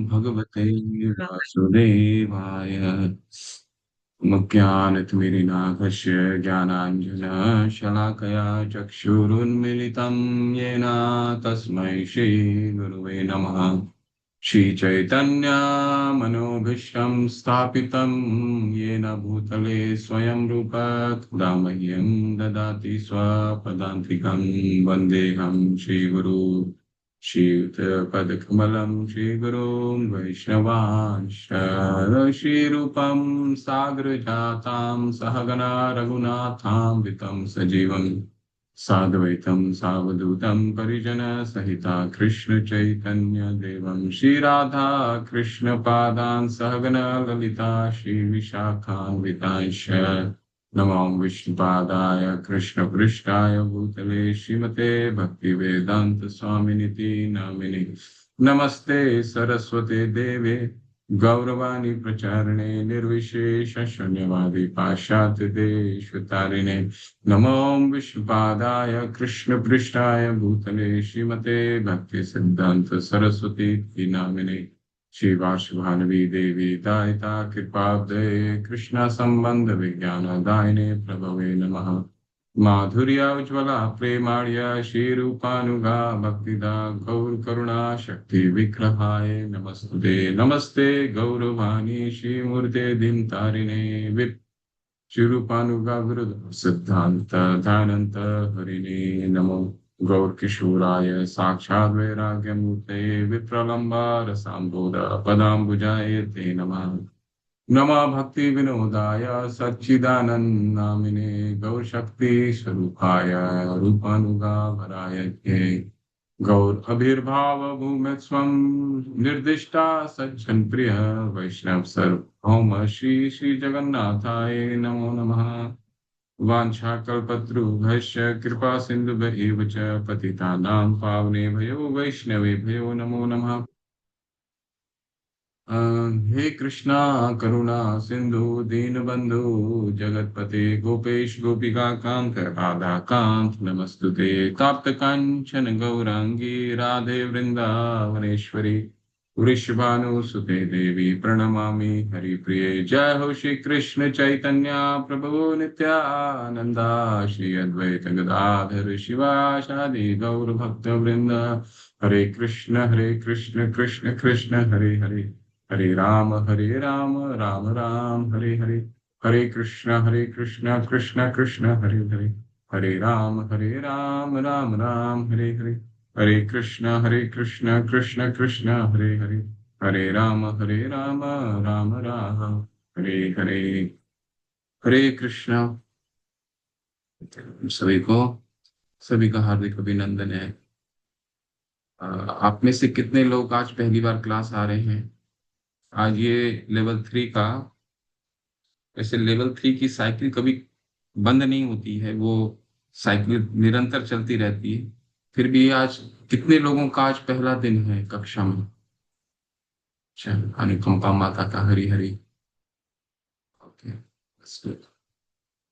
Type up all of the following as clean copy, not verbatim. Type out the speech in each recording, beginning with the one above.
भगवते वासुदेवाय। मुख्यानतिमिरिनाथस्य ज्ञानाञ्जनशलाकया चक्षुरुन्मिलितं येन तस्मै श्रीगुरुवे नमः। श्रीचैतन्यमनोभीष्टं स्थापितं येन भूतले स्वयं रूप तदा मह्यं ददाति स्वपदान्तिकं। वन्देऽहं श्रीगुरु श्रीयुतपदकमलं श्रीगुरुं वैष्णवांश्च श्रीरूपं साग्रजातां सहगना रघुनाथान्वितं सजीवं साद्वैतं सावधूतं परिजनसहिता कृष्णचैतन्यदेवं श्रीराधा कृष्णपादान् सहगना ललिता श्रीविशाखान्वितांश्च नमो विष्णुपादाय कृष्णपृष्ठाय भूतले श्रीमते भक्तिवेदांत स्वामिनिति नामिने। नमस्ते सरस्वते देवे गौरवाणी प्रचारिणे निर्विशेष शून्यवादी पाश्चात्य देशतारिणे। नमो विष्णुपादाय कृष्णपृष्ठाय भूतले श्रीमते भक्ति सिद्धांत सरस्वती नामिने। श्रीवासुभानवी देवी दायिता कृपाब्दे कृष्ण संबंध विज्ञान दायिने प्रभवे नमः। माधुर्या उज्ज्वला प्रेमाण्या श्रीरूपानुगा भक्तिदा गौर करुणा शक्ति विग्रहाय नमस्ते। नमस्ते गौरवाणी श्रीमूर्ते दीनतारिणे विप श्रीरूपानुगा गुरु सिद्धांत ध्यानंत हरिणे नमो। गौरकिशोराय साक्षात् वैराग्यमूर्ते विप्रलम्बार सांबोध पदाम्बुजाय ते नमः। नमः भक्ति विनोदाय सच्चिदानंद नामिने गौरशक्ति स्वरूपाय रूपानुगावराय ते। गौर अभिर्भाव भूमिस्वं निर्दिष्टा सज्जन प्रिय वैष्णव सर्वभौम श्री श्री जगन्नाथाय नमो नमः। वाञ्छाकल्पतरुभ्यश्च कृपा सिन्धुभ्यैव च पतितानां पावनेभ्यो वैष्णवेभ्यो नमो नमः। हे कृष्णा करुणा सिंधु दीनबंधु जगतपते गोपेश गोपिका कांत राधा कांत नमस्तुते। ताप्त कांचन गौरांगी राधे वृंदावनेश्वरी वृषभानुसुते देवी प्रणमामि हरिप्रिये। जय हो श्री कृष्ण चैतन्य प्रभु नित्यानंदा श्री अद्वैत गदाधर शिवासादि गौर भक्त वृंद। हरे कृष्ण कृष्ण कृष्ण हरे हरे हरे राम राम राम हरे हरे। हरे कृष्ण कृष्ण कृष्ण हरे हरे हरे राम राम राम हरे हरे। हरे कृष्ण कृष्ण कृष्ण हरे हरे हरे राम राम राम हरे हरे। हरे कृष्ण। सभी का हार्दिक अभिनंदन है। आप में से कितने लोग आज पहली बार क्लास आ रहे हैं? आज ये लेवल 3 का, वैसे लेवल 3 की साइकिल कभी बंद नहीं होती है, वो साइकिल निरंतर चलती रहती है। फिर भी आज कितने लोगों का आज पहला दिन है कक्षा में? अच्छा, अनुकंपा माता का हरि हरि। ओके,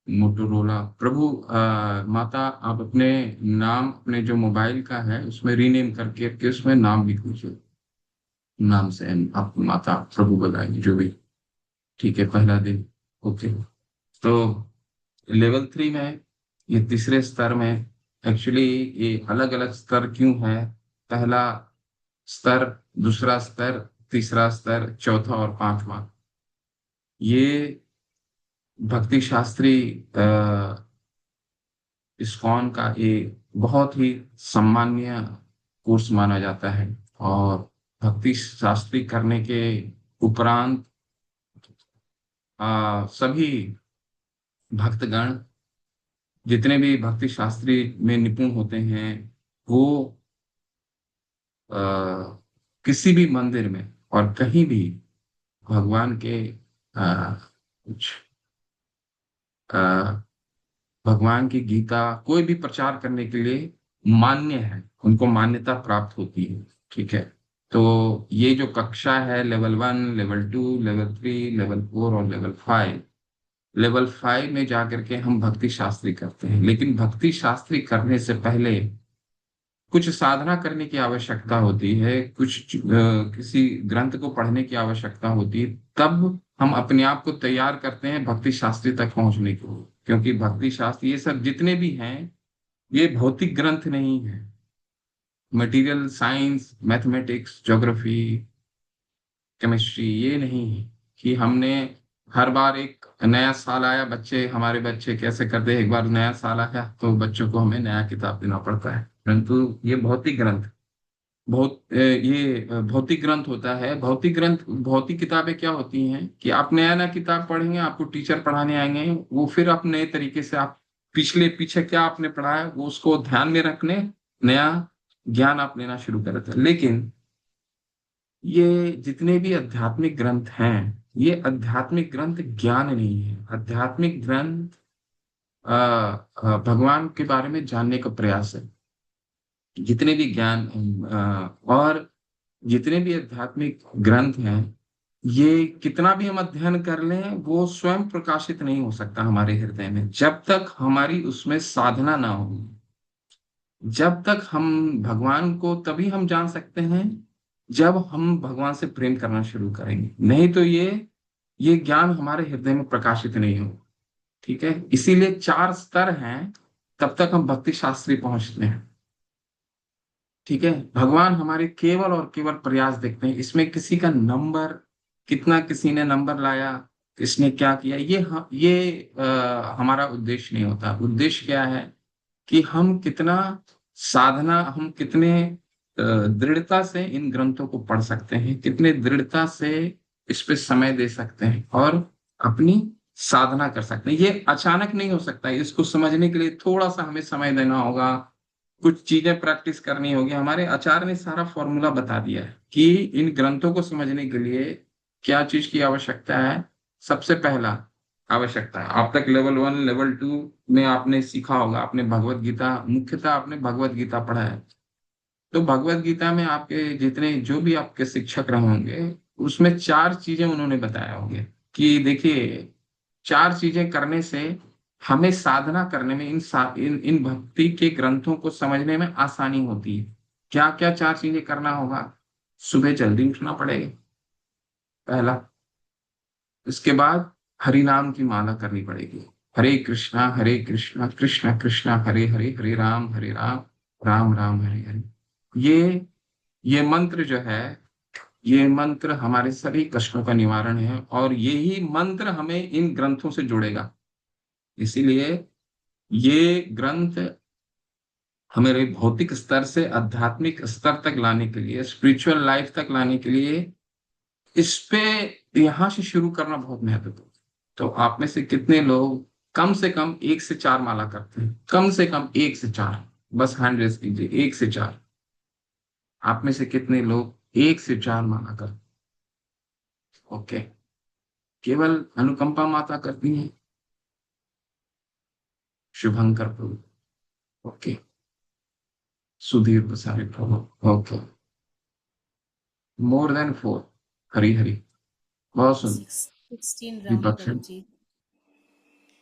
मोटोरोला प्रभु माता, आप अपने नाम, अपने जो मोबाइल का है उसमें रीनेम करके उसमें नाम लिख दीजिए। नाम से आप माता प्रभु बताएंगे जो भी। ठीक है, पहला दिन। ओके, तो लेवल 3 में, ये तीसरे स्तर में, एक्चुअली ये अलग अलग स्तर क्यों है? पहला स्तर, दूसरा स्तर, तीसरा स्तर, चौथा और पांचवा, ये भक्ति शास्त्री इस्कॉन का एक बहुत ही सम्माननीय कोर्स माना जाता है। और भक्ति शास्त्री करने के उपरांत सभी भक्तगण, जितने भी भक्ति शास्त्री में निपुण होते हैं, वो आ, किसी भी मंदिर में और कहीं भी भगवान के कुछ भगवान की गीता कोई भी प्रचार करने के लिए मान्य है, उनको मान्यता प्राप्त होती है। ठीक है, तो ये जो कक्षा है, लेवल 1, लेवल 2, लेवल 3, लेवल 4 और लेवल 5, लेवल 5 में जाकर के हम भक्ति शास्त्री करते हैं। लेकिन भक्ति शास्त्री करने से पहले कुछ साधना करने की आवश्यकता होती है, किसी ग्रंथ को पढ़ने की आवश्यकता होती है, तब हम अपने आप को तैयार करते हैं भक्ति शास्त्री तक पहुंचने के लिए। क्योंकि भक्ति शास्त्र ये सब जितने भी हैं, ये भौतिक ग्रंथ नहीं है। Material science, mathematics, geography, chemistry ये नहीं है कि हमने हर बार एक नया साल आया, हमारे बच्चे कैसे करते हैं, एक बार नया साल आया तो बच्चों को हमें नया किताब देना पड़ता है। परंतु ये भौतिक ग्रंथ, भौतिक ग्रंथ होता है। भौतिक ग्रंथ, भौतिक किताबें क्या होती हैं कि आप नया नया किताब पढ़ेंगे, आपको टीचर पढ़ाने आएंगे, वो फिर आप नए तरीके से आप पीछे क्या आपने पढ़ा है वो उसको ध्यान में रखने नया ज्ञान आप लेना शुरू करते हैं। लेकिन ये जितने भी आध्यात्मिक ग्रंथ हैं, ये आध्यात्मिक ग्रंथ ज्ञान नहीं है। आध्यात्मिक ग्रंथ भगवान के बारे में जानने का प्रयास है। जितने भी ज्ञान और जितने भी आध्यात्मिक ग्रंथ हैं, ये कितना भी हम अध्ययन कर लें, वो स्वयं प्रकाशित नहीं हो सकता हमारे हृदय में जब तक हमारी उसमें साधना ना हो। जब तक हम भगवान को तभी हम जान सकते हैं जब हम भगवान से प्रेम करना शुरू करेंगे, नहीं तो ये ज्ञान हमारे हृदय में प्रकाशित नहीं हो। ठीक है, इसीलिए 4 स्तर हैं, तब तक हम भक्ति शास्त्री पहुंचते हैं। ठीक है, भगवान हमारे केवल और केवल प्रयास देखते हैं। इसमें किसी का नंबर, कितना किसी ने नंबर लाया, किसने क्या किया, हमारा उद्देश्य नहीं होता। उद्देश्य क्या है कि हम कितने दृढ़ता से इन ग्रंथों को पढ़ सकते हैं, कितने दृढ़ता से इस पे समय दे सकते हैं और अपनी साधना कर सकते हैं। ये अचानक नहीं हो सकता है, इसको समझने के लिए थोड़ा सा हमें समय देना होगा, कुछ चीजें प्रैक्टिस करनी होगी। हमारे आचार्य ने सारा फॉर्मूला बता दिया है कि इन ग्रंथों को समझने के लिए क्या चीज की आवश्यकता है। सबसे पहला आवश्यकता है, आप तक लेवल 1 लेवल 2 में आपने सीखा होगा, आपने भगवत गीता, मुख्यतः आपने भगवत गीता पढ़ा है। तो भगवत गीता में आपके जितने जो भी आपके शिक्षक रहे होंगे, उसमें 4 चीजें उन्होंने बताया होंगे कि देखिए, 4 चीजें करने से हमें साधना करने में, इन भक्ति के ग्रंथों को समझने में आसानी होती है। क्या क्या 4 चीजें करना होगा? सुबह जल्दी उठना पड़ेगा, पहला। इसके बाद हरि नाम की माला करनी पड़ेगी। हरे कृष्णा कृष्ण कृष्ण हरे हरे, हरे राम राम राम हरे हरे। ये ये मंत्र जो है, ये मंत्र हमारे सभी कष्टों का निवारण है, और यही मंत्र हमें इन ग्रंथों से जोड़ेगा। इसीलिए ये ग्रंथ हमारे भौतिक स्तर से आध्यात्मिक स्तर तक लाने के लिए, स्पिरिचुअल लाइफ तक लाने के लिए, इस पे यहां से शुरू करना बहुत महत्वपूर्ण है। तो आप में से कितने लोग कम से कम 1 से 4 माला करते हैं? कम से कम 1 से 4, बस हैंड रेस कीजिए। 1 से 4, आप में से कितने लोग 1 से 4 माला करते? ओके, केवल अनुकंपा माता करती हैं, शुभंकर प्रभु, ओके, सुधीर प्रसारी प्रभु, okay, more than 4, Hari Hari, बहुत सुंदर। 16 राम दीपक प्रभु जी।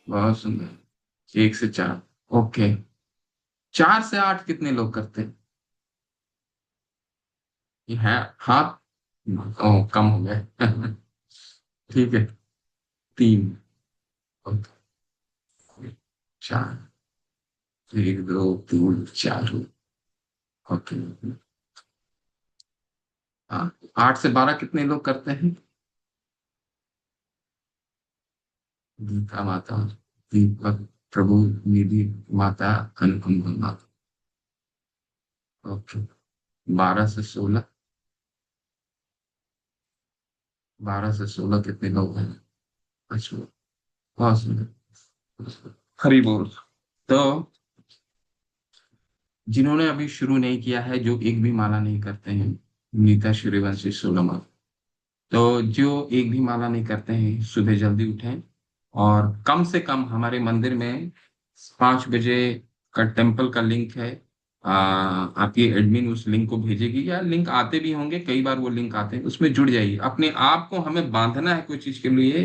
बहुत सुंदर। 1 से 4, ओके। 4 से 8 कितने लोग करते हैं? ये है हाथ, ओ, कम हो गए। ठीक है, 3, ओके, 4, 1 2 3 4, ओके। हाँ, 8 से 12 कितने लोग करते हैं? गीता माता, दीपक प्रभु, निधि माता, अनुपम माता, ओके। 12 से 16, 12 से 16 कितने लोग हैं? अच्छा, बहुत सुंदर, हरी बोल। तो जिन्होंने अभी शुरू नहीं किया है, जो एक भी माला नहीं करते हैं, नीता सूर्यवंशी सोलमा, तो जो एक भी माला नहीं करते हैं, सुबह जल्दी उठें, और कम से कम हमारे मंदिर में 5 बजे का टेम्पल का लिंक है। आपकी एडमिन उस लिंक को भेजेगी, या लिंक आते भी होंगे, कई बार वो लिंक आते हैं, उसमें जुड़ जाइए। अपने आप को हमें बांधना है कोई चीज के लिए,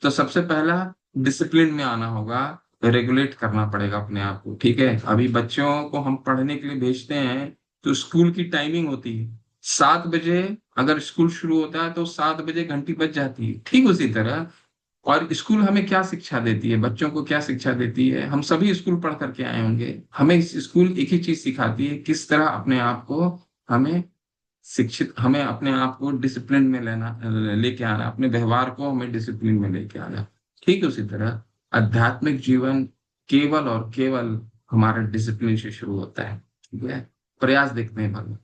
तो सबसे पहला डिसिप्लिन में आना होगा, रेगुलेट करना पड़ेगा अपने आप को। ठीक है, अभी बच्चों को हम पढ़ने के लिए भेजते हैं तो स्कूल की टाइमिंग होती है 7 बजे। अगर स्कूल शुरू होता है तो 7 बजे घंटी बज जाती है। ठीक उसी तरह, और स्कूल हमें क्या शिक्षा देती है, बच्चों को क्या शिक्षा देती है, हम सभी स्कूल पढ़ करके आए होंगे। हमें इस स्कूल एक ही चीज सिखाती है, किस तरह अपने आप को हमें शिक्षित, हमें अपने आप को डिसिप्लिन में लेना, लेके आना, अपने व्यवहार को हमें डिसिप्लिन में लेके आना। ठीक उसी तरह आध्यात्मिक जीवन केवल और केवल हमारा डिसिप्लिन से शुरू होता है। ठीक है, प्रयास देखते हैं भगवान।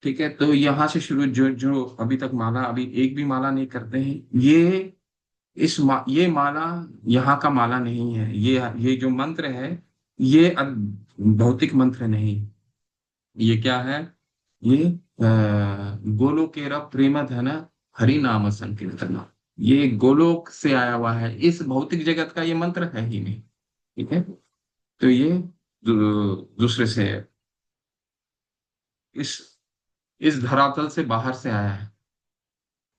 ठीक है, तो यहाँ से शुरू, जो जो अभी तक माला, अभी एक भी माला नहीं करते हैं, ये माला यहाँ का माला नहीं है। ये जो मंत्र है, ये भौतिक मंत्र नहीं। ये क्या है? ये गोलोकेरा प्रेम धन हरि नाम संकीर्तन। ये गोलोक से आया हुआ है, इस भौतिक जगत का ये मंत्र है ही नहीं। ठीक है, तो ये दूसरे से है। इस इस धरातल से बाहर से आया है।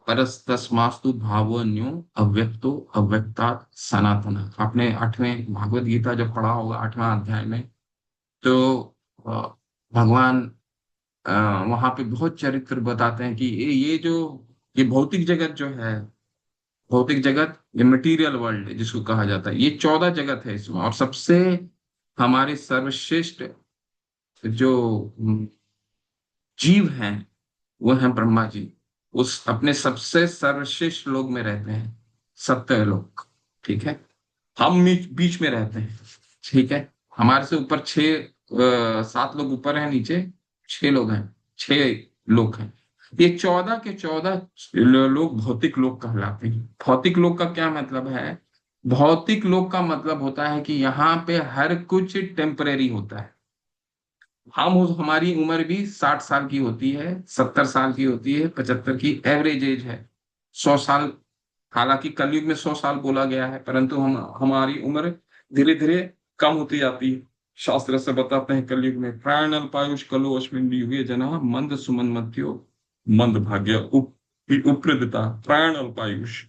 परस्तस्मास्तु भावोन्यो अव्यक्तो अव्यक्तात् सनातन। आपने 8वें भागवत गीता जब पढ़ा होगा, 8वां अध्याय में, तो अ, भगवान अ, वहां पे बहुत चरित्र बताते हैं कि ये भौतिक जगत जो है, भौतिक जगत, ये मटेरियल वर्ल्ड जिसको कहा जाता है, ये 14 जगत है इसमें, और सबसे हमारे सर्वश्रेष्ठ जो जीव हैं वो हैं ब्रह्मा जी। उस अपने सबसे सर्वश्रेष्ठ लोक में रहते हैं, सत्य लोक। ठीक है, हम बीच में रहते हैं। ठीक है, हमारे से ऊपर 7 लोग ऊपर हैं, नीचे 6 लोग हैं, 6 लोग हैं। ये 14 के 14 लोग भौतिक लोक कहलाते हैं। भौतिक लोक का क्या मतलब है? भौतिक लोक का मतलब होता है कि यहाँ पे हर कुछ टेम्परेरी होता है। हमारी उम्र भी 60 साल की होती है, 70 साल की होती है, 75 की एवरेज एज है, 100 साल। हालांकि कलयुग में 100 साल बोला गया है, परंतु हमारी उम्र धीरे धीरे कम होती जाती है। शास्त्र से बताते हैं, कलयुग में प्राण अल्पायुष कलो अस्मिन् युगे जना मंद सुमन मध्यो मंद भाग्य उपृदता। प्राण अल्पायुष,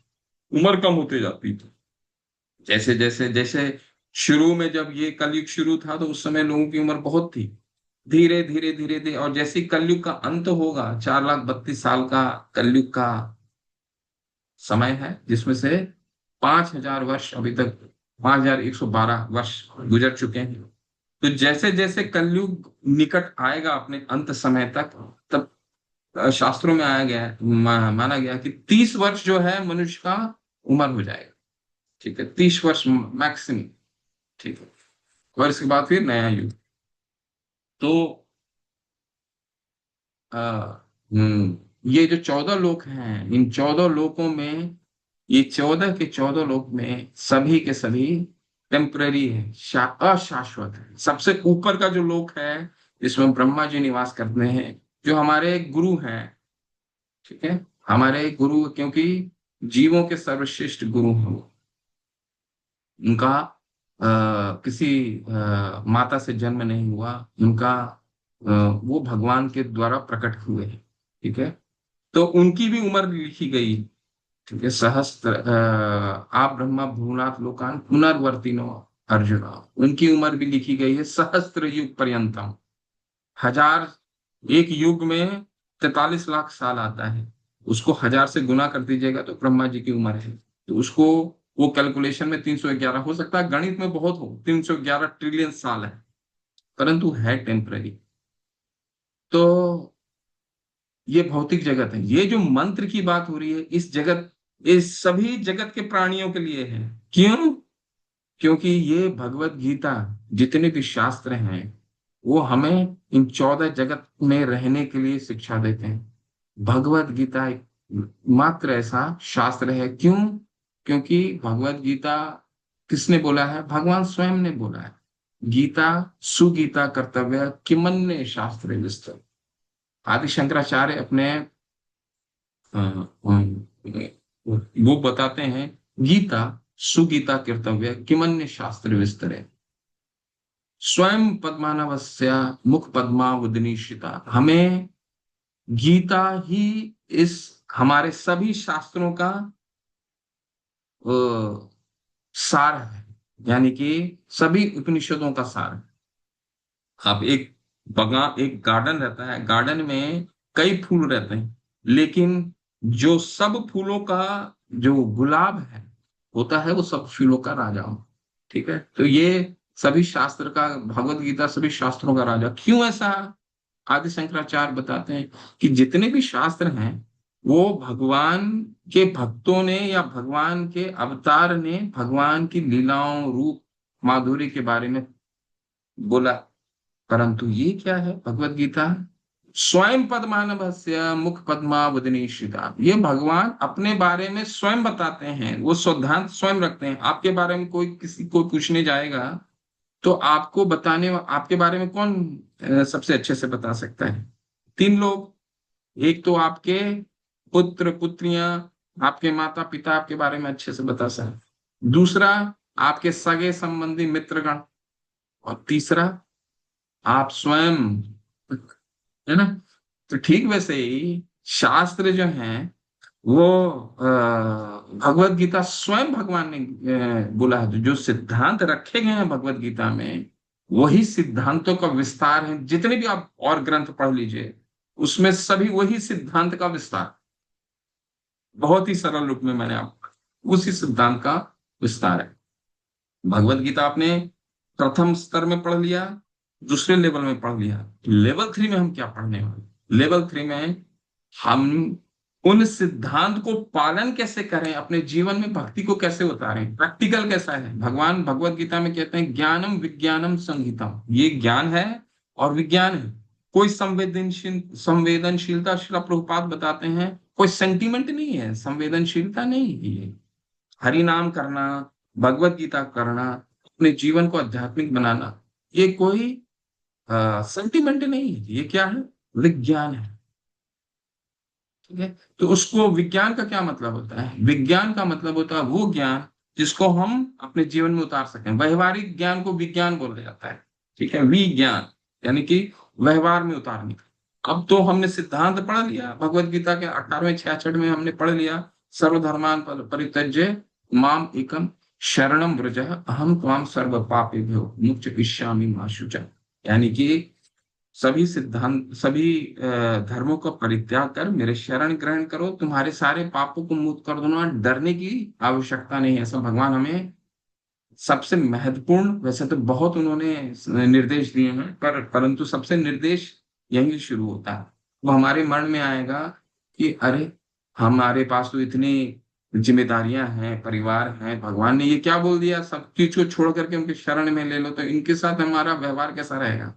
उम्र कम होती जाती है। जैसे जैसे जैसे शुरू में जब ये कलयुग शुरू था तो उस समय लोगों की उम्र बहुत थी। धीरे धीरे धीरे धीरे, और जैसे ही कलयुग का अंत होगा, 4,32,000 का कलयुग का समय है, जिसमें से 5,000 वर्ष अभी तक, 5,112 वर्ष गुजर चुके हैं। तो जैसे जैसे कलयुग निकट आएगा अपने अंत समय तक, तब शास्त्रों में आया गया है, माना गया कि 30 वर्ष जो है मनुष्य का उम्र हो जाएगा। ठीक है, 30 वर्ष मैक्सिमम। ठीक है, और इसके बाद फिर नया युग। तो ये जो 14 लोक हैं, इन 14 लोकों में, ये 14 के 14 लोक में सभी के सभी टेम्पररी है, अशाश्वत है। सबसे ऊपर का जो लोक है, जिसमें ब्रह्मा जी निवास करते हैं, जो हमारे गुरु हैं। ठीक है, हमारे गुरु, क्योंकि जीवों के सर्वश्रेष्ठ गुरु हैं वो। उनका किसी माता से जन्म नहीं हुआ उनका, वो भगवान के द्वारा प्रकट हुए हैं। ठीक है, तो उनकी भी उम्र लिखी गई। ठीक है, सहस्त्र आप ब्रह्मा भूनाथ लोकान पुनर्वर्तिनो अर्जुन, उनकी उम्र भी लिखी गई है, सहस्त्र युग पर्यंतम। हजार, एक युग में 43 लाख साल आता है। उसको 1000 से गुना कर दीजिएगा तो ब्रह्मा जी की उम्र है। तो उसको, वो कैलकुलेशन में 311 हो सकता है, गणित में बहुत हो, 311 ट्रिलियन साल है, परंतु है टेम्पररी। तो ये भौतिक जगत है। ये जो मंत्र की बात हो रही है, इस सभी जगत के प्राणियों के लिए है। क्यों? क्योंकि ये भगवत गीता, जितने भी शास्त्र हैं, वो हमें इन 14 जगत में रहने के लिए शिक्षा देते हैं। भगवत गीता एक मात्र ऐसा शास्त्र है। क्यों? क्योंकि भगवत गीता किसने बोला है? भगवान स्वयं ने बोला है। गीता सुगीता कर्तव्य किमन्य शास्त्र विस्तर। आदि शंकराचार्य अपने वो बताते हैं, गीता सुगीता कर्तव्य किमन्य शास्त्र विस्तरे। स्वयं पद्मानवस्य मुख पद्मावदनीशिता। हमें गीता ही इस हमारे सभी शास्त्रों का अ, सार है। यानी कि सभी उपनिषदों का सार। आप एक गार्डन रहता है, गार्डन में कई फूल रहते हैं, लेकिन जो सब फूलों का जो गुलाब है होता है, वो सब फूलों का राजा हो। ठीक है, तो ये सभी शास्त्र का, भगवत गीता सभी शास्त्रों का राजा क्यों ऐसा? आदि शंकराचार्य बताते हैं कि जितने भी शास्त्र हैं वो भगवान के भक्तों ने या भगवान के अवतार ने भगवान की लीलाओं, रूप, माधुर्य के बारे में बोला। परंतु ये क्या है भगवत गीता? स्वयं पद्मानभस्य मुख पद्मावदनी श्रिता, ये भगवान अपने बारे में स्वयं बताते हैं, वो सिद्धांत स्वयं रखते हैं। आपके बारे में कोई किसी को पूछने जाएगा तो आपको बताने, आपके बारे में कौन सबसे अच्छे से बता सकता है? तीन लोग। एक तो आपके पुत्र पुत्रियां, आपके माता पिता आपके बारे में अच्छे से बता सकते। दूसरा, आपके सगे संबंधी मित्रगण। और तीसरा, आप स्वयं, है ना? तो ठीक वैसे ही शास्त्र जो हैं वो भगवत गीता स्वयं भगवान ने बोला है। जो सिद्धांत रखे गए हैं भगवत गीता में, वही सिद्धांतों का विस्तार है। जितने भी आप और ग्रंथ पढ़ लीजिए, उसमें सभी वही सिद्धांत का विस्तार, बहुत ही सरल रूप में मैंने आपको उसी सिद्धांत का विस्तार है। भगवत गीता आपने प्रथम स्तर में पढ़ लिया, दूसरे लेवल में पढ़ लिया, लेवल 3 में हम क्या पढ़ने वाले? लेवल 3 में हम उन सिद्धांत को पालन कैसे करें, अपने जीवन में भक्ति को कैसे उतारें, प्रैक्टिकल कैसा है। भगवान भगवत गीता में कहते हैं ज्ञानम विज्ञानम संहितम, ये ज्ञान है और विज्ञान है। कोई संवेदनशीलता, श्रील प्रभुपाद बताते हैं, कोई सेंटिमेंट नहीं है, संवेदनशीलता नहीं है ये। हरि नाम करना, भगवत गीता करना, अपने जीवन को आध्यात्मिक बनाना, ये कोई सेंटिमेंट नहीं है, ये क्या है? विज्ञान है। ठीक है, तो उसको विज्ञान का क्या मतलब होता है? विज्ञान का मतलब होता है वो ज्ञान जिसको हम अपने जीवन में उतार सकें। व्यवहारिक ज्ञान को विज्ञान बोला जाता है। ठीक है, विज्ञान यानी कि व्यवहार में उतारने का। अब तो हमने सिद्धांत पढ़ लिया, भगवत गीता के 18वें 66 में हमने पढ़ लिया, सर्वधर्मान परित्यज्य माम एकम शरणम व्रज अहम त्वाम सर्व पापेभ्यो मुच्ययिष्यामि मा शुचः। यानी कि सभी सिद्धांत, सभी धर्मों का परित्याग कर मेरे शरण ग्रहण करो, तुम्हारे सारे पापों को मुक्त कर दूंगा। डरने की आवश्यकता नहीं है। ऐसा भगवान हमें सबसे महत्वपूर्ण, वैसे तो बहुत उन्होंने निर्देश दिए हैं, परंतु सबसे निर्देश यही शुरू होता है। वो हमारे मन में आएगा कि अरे, हमारे पास तो इतनी जिम्मेदारियां हैं, परिवार है, भगवान ने ये क्या बोल दिया, सब चीज को छोड़ करके उनके शरण में ले लो, तो इनके साथ हमारा व्यवहार कैसा रहेगा?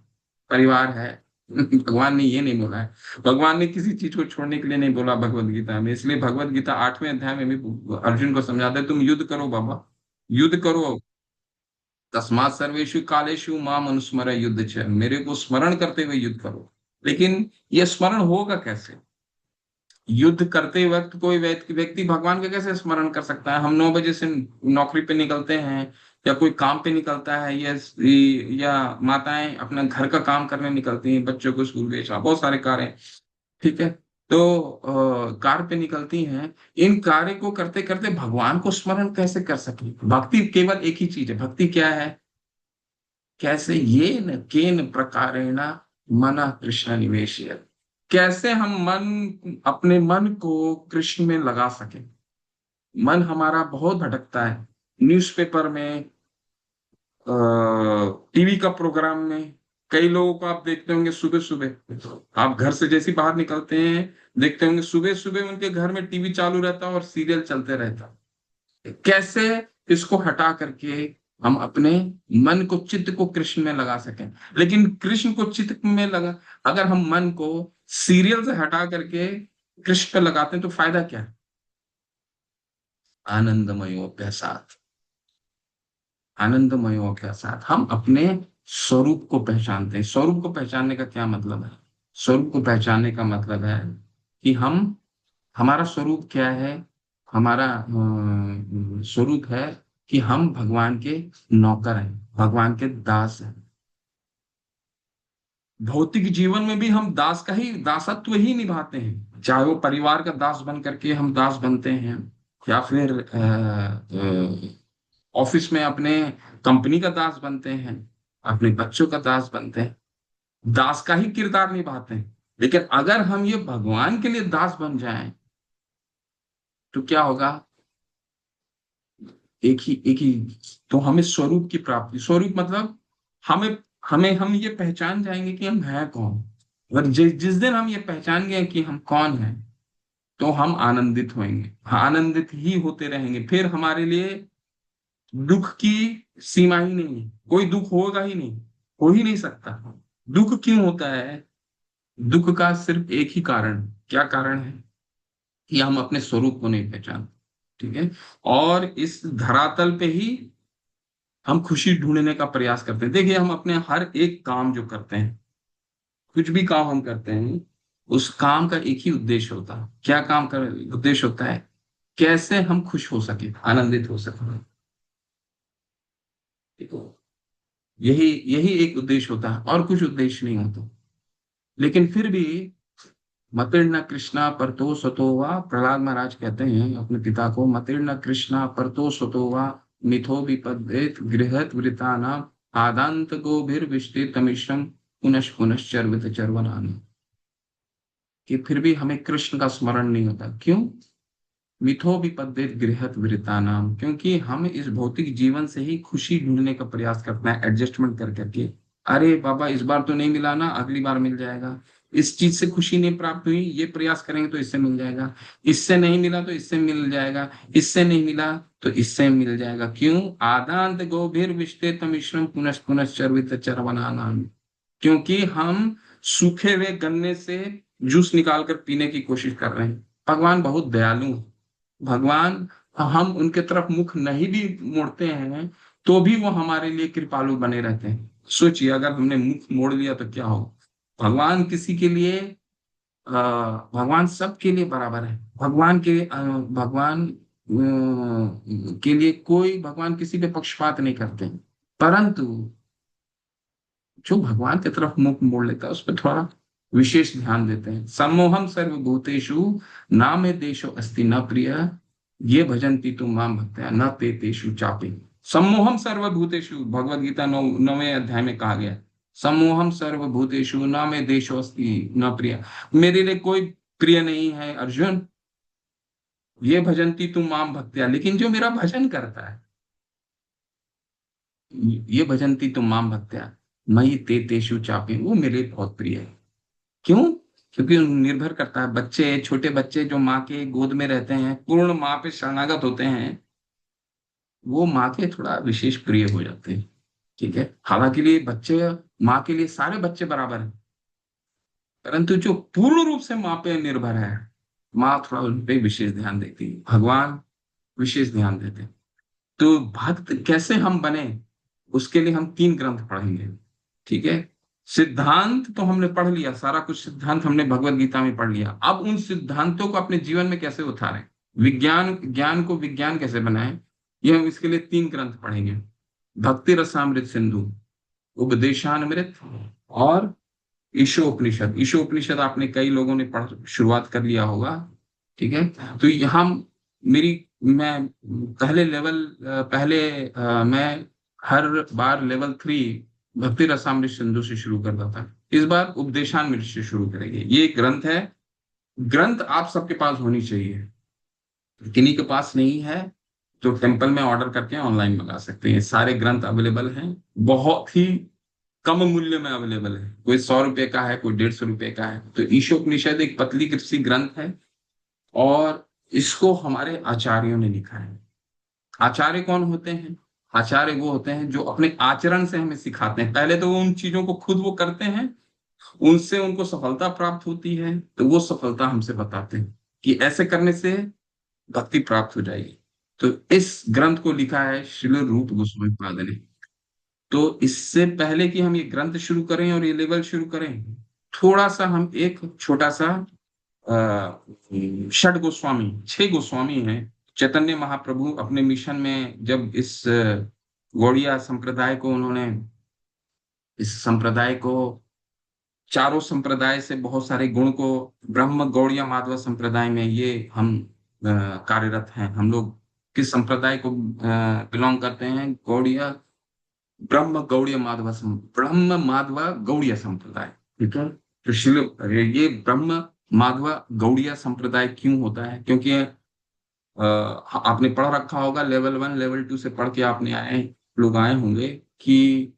परिवार है। भगवान ने ये नहीं बोला है। भगवान ने किसी चीज को छोड़ने के लिए नहीं बोला भगवत गीता में। इसलिए भगवत गीता 8वें अध्याय में भी अर्जुन को समझाता है, तुम युद्ध करो बाबा, युद्ध करो। तस्मात् सर्वेषु कालेषु माम अनुस्मर युद्ध च, मेरे को स्मरण करते हुए युद्ध करो। लेकिन ये स्मरण होगा कैसे? युद्ध करते वक्त कोई व्यक्ति भगवान का कैसे स्मरण कर सकता है? हम 9 बजे से नौकरी पे निकलते हैं, या कोई काम पे निकलता है, या माताएं अपना घर का काम करने निकलती हैं, बच्चों को स्कूल भेजना, बहुत सारे कार्य हैं। ठीक है, तो कार पे निकलती हैं। इन कार्य को करते करते भगवान को स्मरण कैसे कर सके? भक्ति केवल एक ही चीज है। भक्ति क्या है? कैसे ये न केन प्रकारेण मन कृष्ण निवेश, कैसे हम अपने मन को कृष्ण में लगा सके। मन हमारा बहुत भटकता है, न्यूज़पेपर में, टीवी का प्रोग्राम में। कई लोगों को आप देखते होंगे, सुबह सुबह आप घर से जैसे ही बाहर निकलते हैं, देखते होंगे सुबह सुबह उनके घर में टीवी चालू रहता है और सीरियल चलते रहता है। कैसे इसको हटा करके हम अपने मन को, चित्त को कृष्ण में लगा सकें? लेकिन कृष्ण को चित्त में लगा, अगर हम मन को सीरियल से हटा करके कृष्ण पे लगाते हैं तो फायदा क्या है? आनंदमयोप्यसात, आनंदमयोप्यसात, हम अपने स्वरूप को पहचानते हैं। स्वरूप को पहचानने का क्या मतलब है? स्वरूप को पहचानने का मतलब है कि हमारा स्वरूप क्या है? हमारा स्वरूप है कि हम भगवान के नौकर हैं, भगवान के दास हैं। भौतिक जीवन में भी हम दास का ही, दासत्व ही निभाते हैं, चाहे वो परिवार का दास बन करके हम दास बनते हैं, या फिर ऑफिस में अपने कंपनी का दास बनते हैं, अपने बच्चों का दास बनते हैं, दास का ही किरदार निभाते हैं। लेकिन अगर हम ये भगवान के लिए दास बन जाएं तो क्या होगा? एक ही तो हमें स्वरूप की प्राप्ति, स्वरूप मतलब हमें हमें हम ये पहचान जाएंगे कि हम हैं कौन। और जिस दिन हम ये पहचान गए कि हम कौन हैं, तो हम आनंदित होंगे, हाँ, आनंदित ही होते रहेंगे। फिर हमारे लिए दुख की सीमा ही नहीं है, कोई दुख होगा ही नहीं, हो ही नहीं सकता। दुख क्यों होता है? दुख का सिर्फ एक ही कारण, क्या कारण है? कि हम अपने स्वरूप को नहीं पहचानते। ठीक है। और इस धरातल पे ही हम खुशी ढूंढने का प्रयास करते हैं। देखिए, हम अपने हर एक काम जो करते हैं, कुछ भी काम हम करते हैं, उस काम का एक ही उद्देश्य होता है। क्या काम का उद्देश्य होता है? कैसे हम खुश हो सके, आनंदित हो सके। देखो, यही यही एक उद्देश्य होता है, और कुछ उद्देश्य नहीं होता। लेकिन फिर भी मतिर्न कृष्णा परतो सतो वा, प्रहलाद महाराज कहते हैं अपने पिता को, मतिर्न कृष्णा परतो सतो वा, मिथो विपद्येत गृहत वृतानाम, आदांत गोभिर्विष्टित मिश्रम, पुनश् पुनश् चर्वित चर्वनानि। कि फिर भी हमें कृष्ण का स्मरण नहीं होता। क्यों? मिथो विपद्येत गृहत वृतानाम, क्योंकि हम इस भौतिक जीवन से ही खुशी ढूंढने का प्रयास करते हैं, एडजस्टमेंट कर करके। अरे बाबा, इस बार तो नहीं मिला ना, अगली बार मिल जाएगा। इस चीज से खुशी नहीं प्राप्त हुई, ये प्रयास करेंगे तो इससे मिल जाएगा। इससे नहीं मिला तो इससे मिल जाएगा। इससे नहीं मिला तो इससे मिल जाएगा। क्यों? आदांत गोभिर विष्टेत मिश्रम, पुनः पुनः चर्वित चरवनानाम। क्योंकि हम सूखे हुए गन्ने से जूस निकाल कर पीने की कोशिश कर रहे हैं। भगवान बहुत दयालु हैं। भगवान, हम उनके तरफ मुख नहीं भी मोड़ते हैं तो भी वो हमारे लिए कृपालु बने रहते हैं। सोचिए, अगर हमने मुख मोड़ लिया तो क्या हो? भगवान किसी के लिए भगवान सबके लिए बराबर है। भगवान के लिए कोई, भगवान किसी पे पक्षपात नहीं करते। परंतु जो भगवान की तरफ मुख मोड़ लेता है उस पर थोड़ा विशेष ध्यान देते हैं। सम्मोहम सर्वभूतेषु नामे देशो अस्ति न प्रिय, ये भजन्ति तुम माम भक्त्या न ते तेषु चापे। सम्मोहम सर्वभूतेषु, भगवद गीता 9वें अध्याय में कहा गया, सम्मोहम सर्वभूतेषु न मे देशो अस्ति न प्रिय। मेरे लिए कोई प्रिय नहीं है अर्जुन। ये भजन्ति तुम माम भक्त्या, लेकिन जो मेरा भजन करता है, ये भजन्ति तुम माम भक्त्या मयि ते तेषु चापे, वो मेरे लिए बहुत प्रिय है। क्यों? क्योंकि निर्भर करता है। बच्चे, छोटे बच्चे जो माँ के गोद में रहते हैं, पूर्ण माँ पे शरणागत होते हैं, वो माँ के थोड़ा विशेष प्रिय हो जाते हैं। ठीक है। हालांकि लिए बच्चे, माँ के लिए सारे बच्चे बराबर हैं, परंतु जो पूर्ण रूप से माँ पे निर्भर है, माँ थोड़ा उन पे विशेष ध्यान देती है, भगवान विशेष ध्यान देते हैं। तो भक्त कैसे हम बने, उसके लिए हम 3 ग्रंथ पढ़ेंगे। ठीक है। सिद्धांत तो हमने पढ़ लिया, सारा कुछ सिद्धांत हमने भगवत गीता में पढ़ लिया। अब उन सिद्धांतों को अपने जीवन में कैसे उतारें, विज्ञान, ज्ञान को विज्ञान कैसे बनाएं, ये हम इसके लिए 3 ग्रंथ पढ़ेंगे। भक्ति रसामृत सिंधु, उपदेशामृत, और ईशोपनिषद। ईशोपनिषद आपने कई लोगों ने पढ़ शुरुआत कर लिया होगा। ठीक है। तो यहाँ मेरी, मैं मैं हर बार लेवल 3 भक्ति रसामृत सिंधु से शुरू करता था। इस बार उपदेशामृत से शुरू करेंगे। ये एक ग्रंथ है। ग्रंथ आप सबके पास होनी चाहिए। किन्हीं के पास नहीं है तो टेम्पल में ऑर्डर करके ऑनलाइन मंगा सकते हैं। सारे ग्रंथ अवेलेबल हैं, बहुत ही कम मूल्य में अवेलेबल है। कोई 100 रुपए का है, कोई 150 रुपए का है। तो ईशोपनिषद एक पतली कृषि ग्रंथ है, और इसको हमारे आचार्यों ने लिखा है। आचार्य कौन होते हैं? आचार्य वो होते हैं जो अपने आचरण से हमें सिखाते हैं। पहले तो वो उन चीजों को खुद वो करते हैं, उनसे उनको सफलता प्राप्त होती है, तो वो सफलता हमसे बताते हैं कि ऐसे करने से भक्ति प्राप्त हो जाएगी। तो इस ग्रंथ को लिखा है श्रील रूप गोस्वामी पाद ने। तो इससे पहले कि हम ये ग्रंथ शुरू करें और ये लेवल शुरू करें, थोड़ा सा हम एक छोटा सा षड गोस्वामी, 6 गोस्वामी हैं। चैतन्य महाप्रभु अपने मिशन में जब इस गौड़िया संप्रदाय को उन्होंने, इस संप्रदाय को, चारों संप्रदाय से बहुत सारे गुण को, ब्रह्म गौड़िया माधव संप्रदाय में ये हम कार्यरत हैं हम लोग। किस संप्रदाय को बिलोंग करते हैं? गौड़िया, ब्रह्म माधव गौड़िया संप्रदाय। ठीक है। तो शिल ये ब्रह्म माधव गौड़िया संप्रदाय क्यों होता है? क्योंकि आपने पढ़ रखा होगा, लेवल 1 लेवल 2 से पढ़ के आपने लोग आए होंगे कि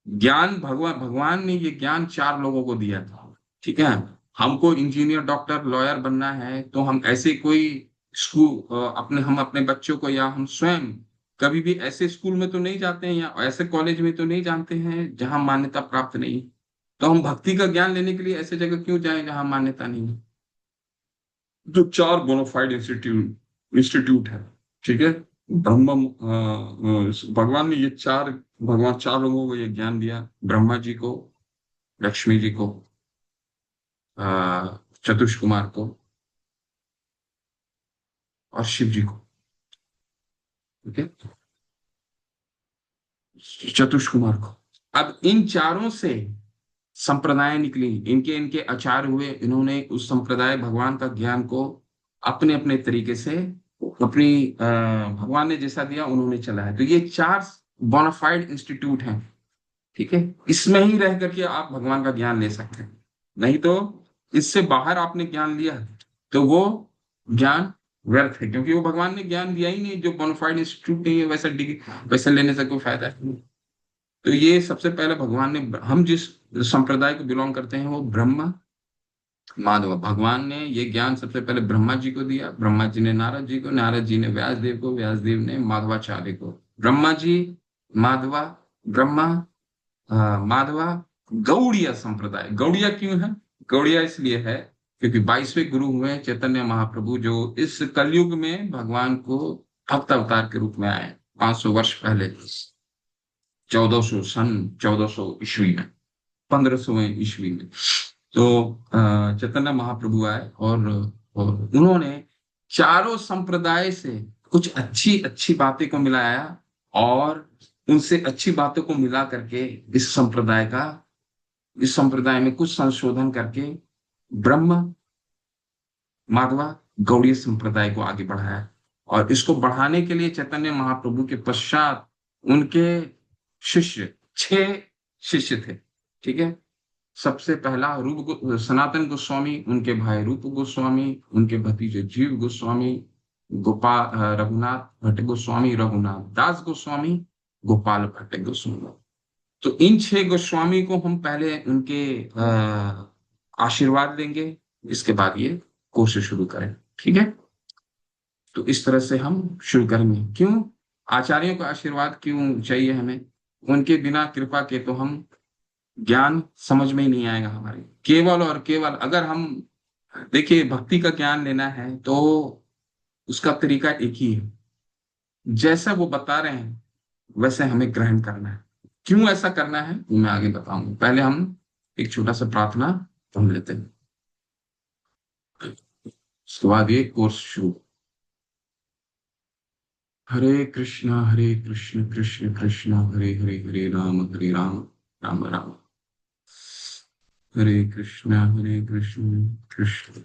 ज्ञान भगवान भगवान ने ये ज्ञान 4 लोगों को दिया था। ठीक है। हमको इंजीनियर डॉक्टर लॉयर बनना है तो हम ऐसे कोई स्कूल हम अपने बच्चों को, या हम स्वयं कभी भी ऐसे स्कूल में तो नहीं जाते हैं या ऐसे कॉलेज में तो नहीं जानते हैं जहां मान्यता प्राप्त नहीं है। तो हम भक्ति का ज्ञान लेने के लिए ऐसे जगह क्यों जाएं जहां मान्यता नहीं है? जो 4 बोनाफाइड इंस्टीट्यूट इंस्टीट्यूट है। ठीक है। भगवान ने ये भगवान 4 लोगों को ये ज्ञान दिया, ब्रह्मा जी को, लक्ष्मी जी को, चतुष कुमार को और शिव जी को। ठीक है। चतुष कुमार को। अब इन चारों से संप्रदाय निकली, इनके इनके आचार्य हुए, इन्होंने उस संप्रदाय भगवान का ज्ञान को अपने अपने तरीके से भगवान ने जैसा दिया उन्होंने चलाया। तो ये 4 बोनाफाइड इंस्टीट्यूट हैं। ठीक है। इसमें ही रह करके आप भगवान का ज्ञान ले सकते हैं। नहीं तो इससे बाहर आपने ज्ञान लिया तो वो ज्ञान व्यर्थ है, क्योंकि वो भगवान ने ज्ञान दिया ही नहीं। जो बोनाफाइड इंस्टीट्यूट नहीं है वैसा डिग्री वैसे लेने से कोई फायदा है? तो ये सबसे पहले भगवान ने, हम जिस संप्रदाय को बिलोंग करते हैं वो ब्रह्मा माधव, भगवान ने ये ज्ञान सबसे पहले ब्रह्मा जी को दिया, ब्रह्मा जी ने नारद जी को, नारद जी ने व्यास देव को, व्यास देव ने माधवाचार्य को। ब्रह्मा जी माधवा ब्रह्मा माधवा गौड़िया संप्रदाय। गौड़िया क्यों है? गौड़िया इसलिए है क्योंकि 22वें गुरु हुए चैतन्य महाप्रभु, जो इस कलयुग में भगवान को भक्त अवतार के रूप में आए 500 वर्ष पहले, 1400 ईस्वी में, 1500वें ईस्वी में। तो चैतन्य महाप्रभु आए और उन्होंने चारों संप्रदाय से कुछ अच्छी अच्छी बातें को मिलाया और उनसे अच्छी बातों को मिला करके इस संप्रदाय में कुछ संशोधन करके ब्रह्म माधवा गौड़ीय संप्रदाय को आगे बढ़ाया। और इसको बढ़ाने के लिए चैतन्य महाप्रभु के पश्चात उनके शिष्य 6 शिष्य थे। ठीक है। सबसे पहला सनातन गोस्वामी, उनके भाई रूप गोस्वामी, उनके भतीजे जीव गोस्वामी, गोपाल रघुनाथ भट्ट गोस्वामी, रघुनाथ दास गोस्वामी, गोपाल भट्ट गोस्वामी। तो इन 6 गोस्वामी को हम पहले उनके आशीर्वाद लेंगे, इसके बाद ये कोर्स शुरू करें। ठीक है। तो इस तरह से हम शुरू करेंगे। क्यों आचार्यों का आशीर्वाद क्यों चाहिए हमें? उनके बिना कृपा के तो हम ज्ञान समझ में ही नहीं आएगा हमारे। केवल और केवल अगर हम देखिए भक्ति का ज्ञान लेना है तो उसका तरीका एक ही है, जैसा वो बता रहे हैं वैसे हमें ग्रहण करना है। क्यों ऐसा करना है वो मैं आगे बताऊंगा। पहले हम एक छोटा सा प्रार्थना पढ़ लेते हैं, उसके बाद ये कोर्स शुरू। हरे कृष्णा कृष्ण कृष्ण हरे हरे, हरे राम राम राम हरे कृष्ण कृष्ण।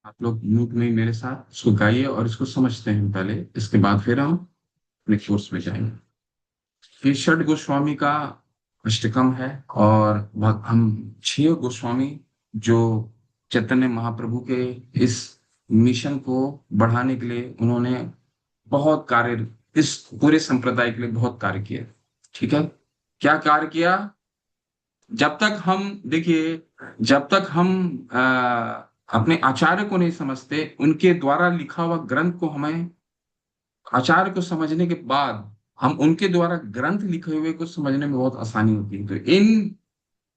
आप लोग म्यूट में मेरे साथ इसको गाइए और इसको समझते हैं पहले, इसके बाद फिर हम अपने कोर्स में जाएंगे। ये षड गोस्वामी का अष्टकम है और हम 6 गोस्वामी जो चैतन्य महाप्रभु के इस मिशन को बढ़ाने के लिए उन्होंने बहुत कार्य, इस पूरे संप्रदाय के लिए बहुत कार्य किया। ठीक है। क्या कार्य किया? जब तक हम देखिए, जब तक हम अपने आचार्य को नहीं समझते, उनके द्वारा लिखा हुआ ग्रंथ को हमें, आचार्य को समझने के बाद हम उनके द्वारा ग्रंथ लिखे हुए को समझने में बहुत आसानी होती है। तो इन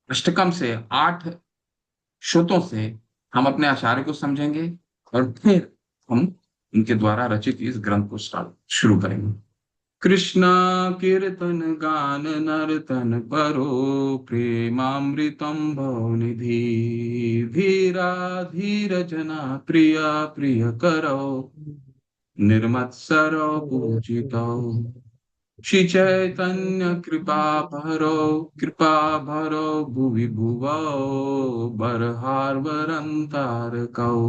अष्टकम से, 8 श्रुतों से हम अपने आचार्य को समझेंगे, और फिर हम उनके द्वारा रचित इस ग्रंथ को स्टार्ट शुरू करेंगे। कृष्ण कीर्तन गान नर्तन परो, प्रेमामृतम भव निधि, धीरा धीर जना प्रिया प्रिय करो, निर्मत्सरो पूजितो, श्री चैतन्य कृपा भरो भुवि भुवो, बरहार वरंतारकौ,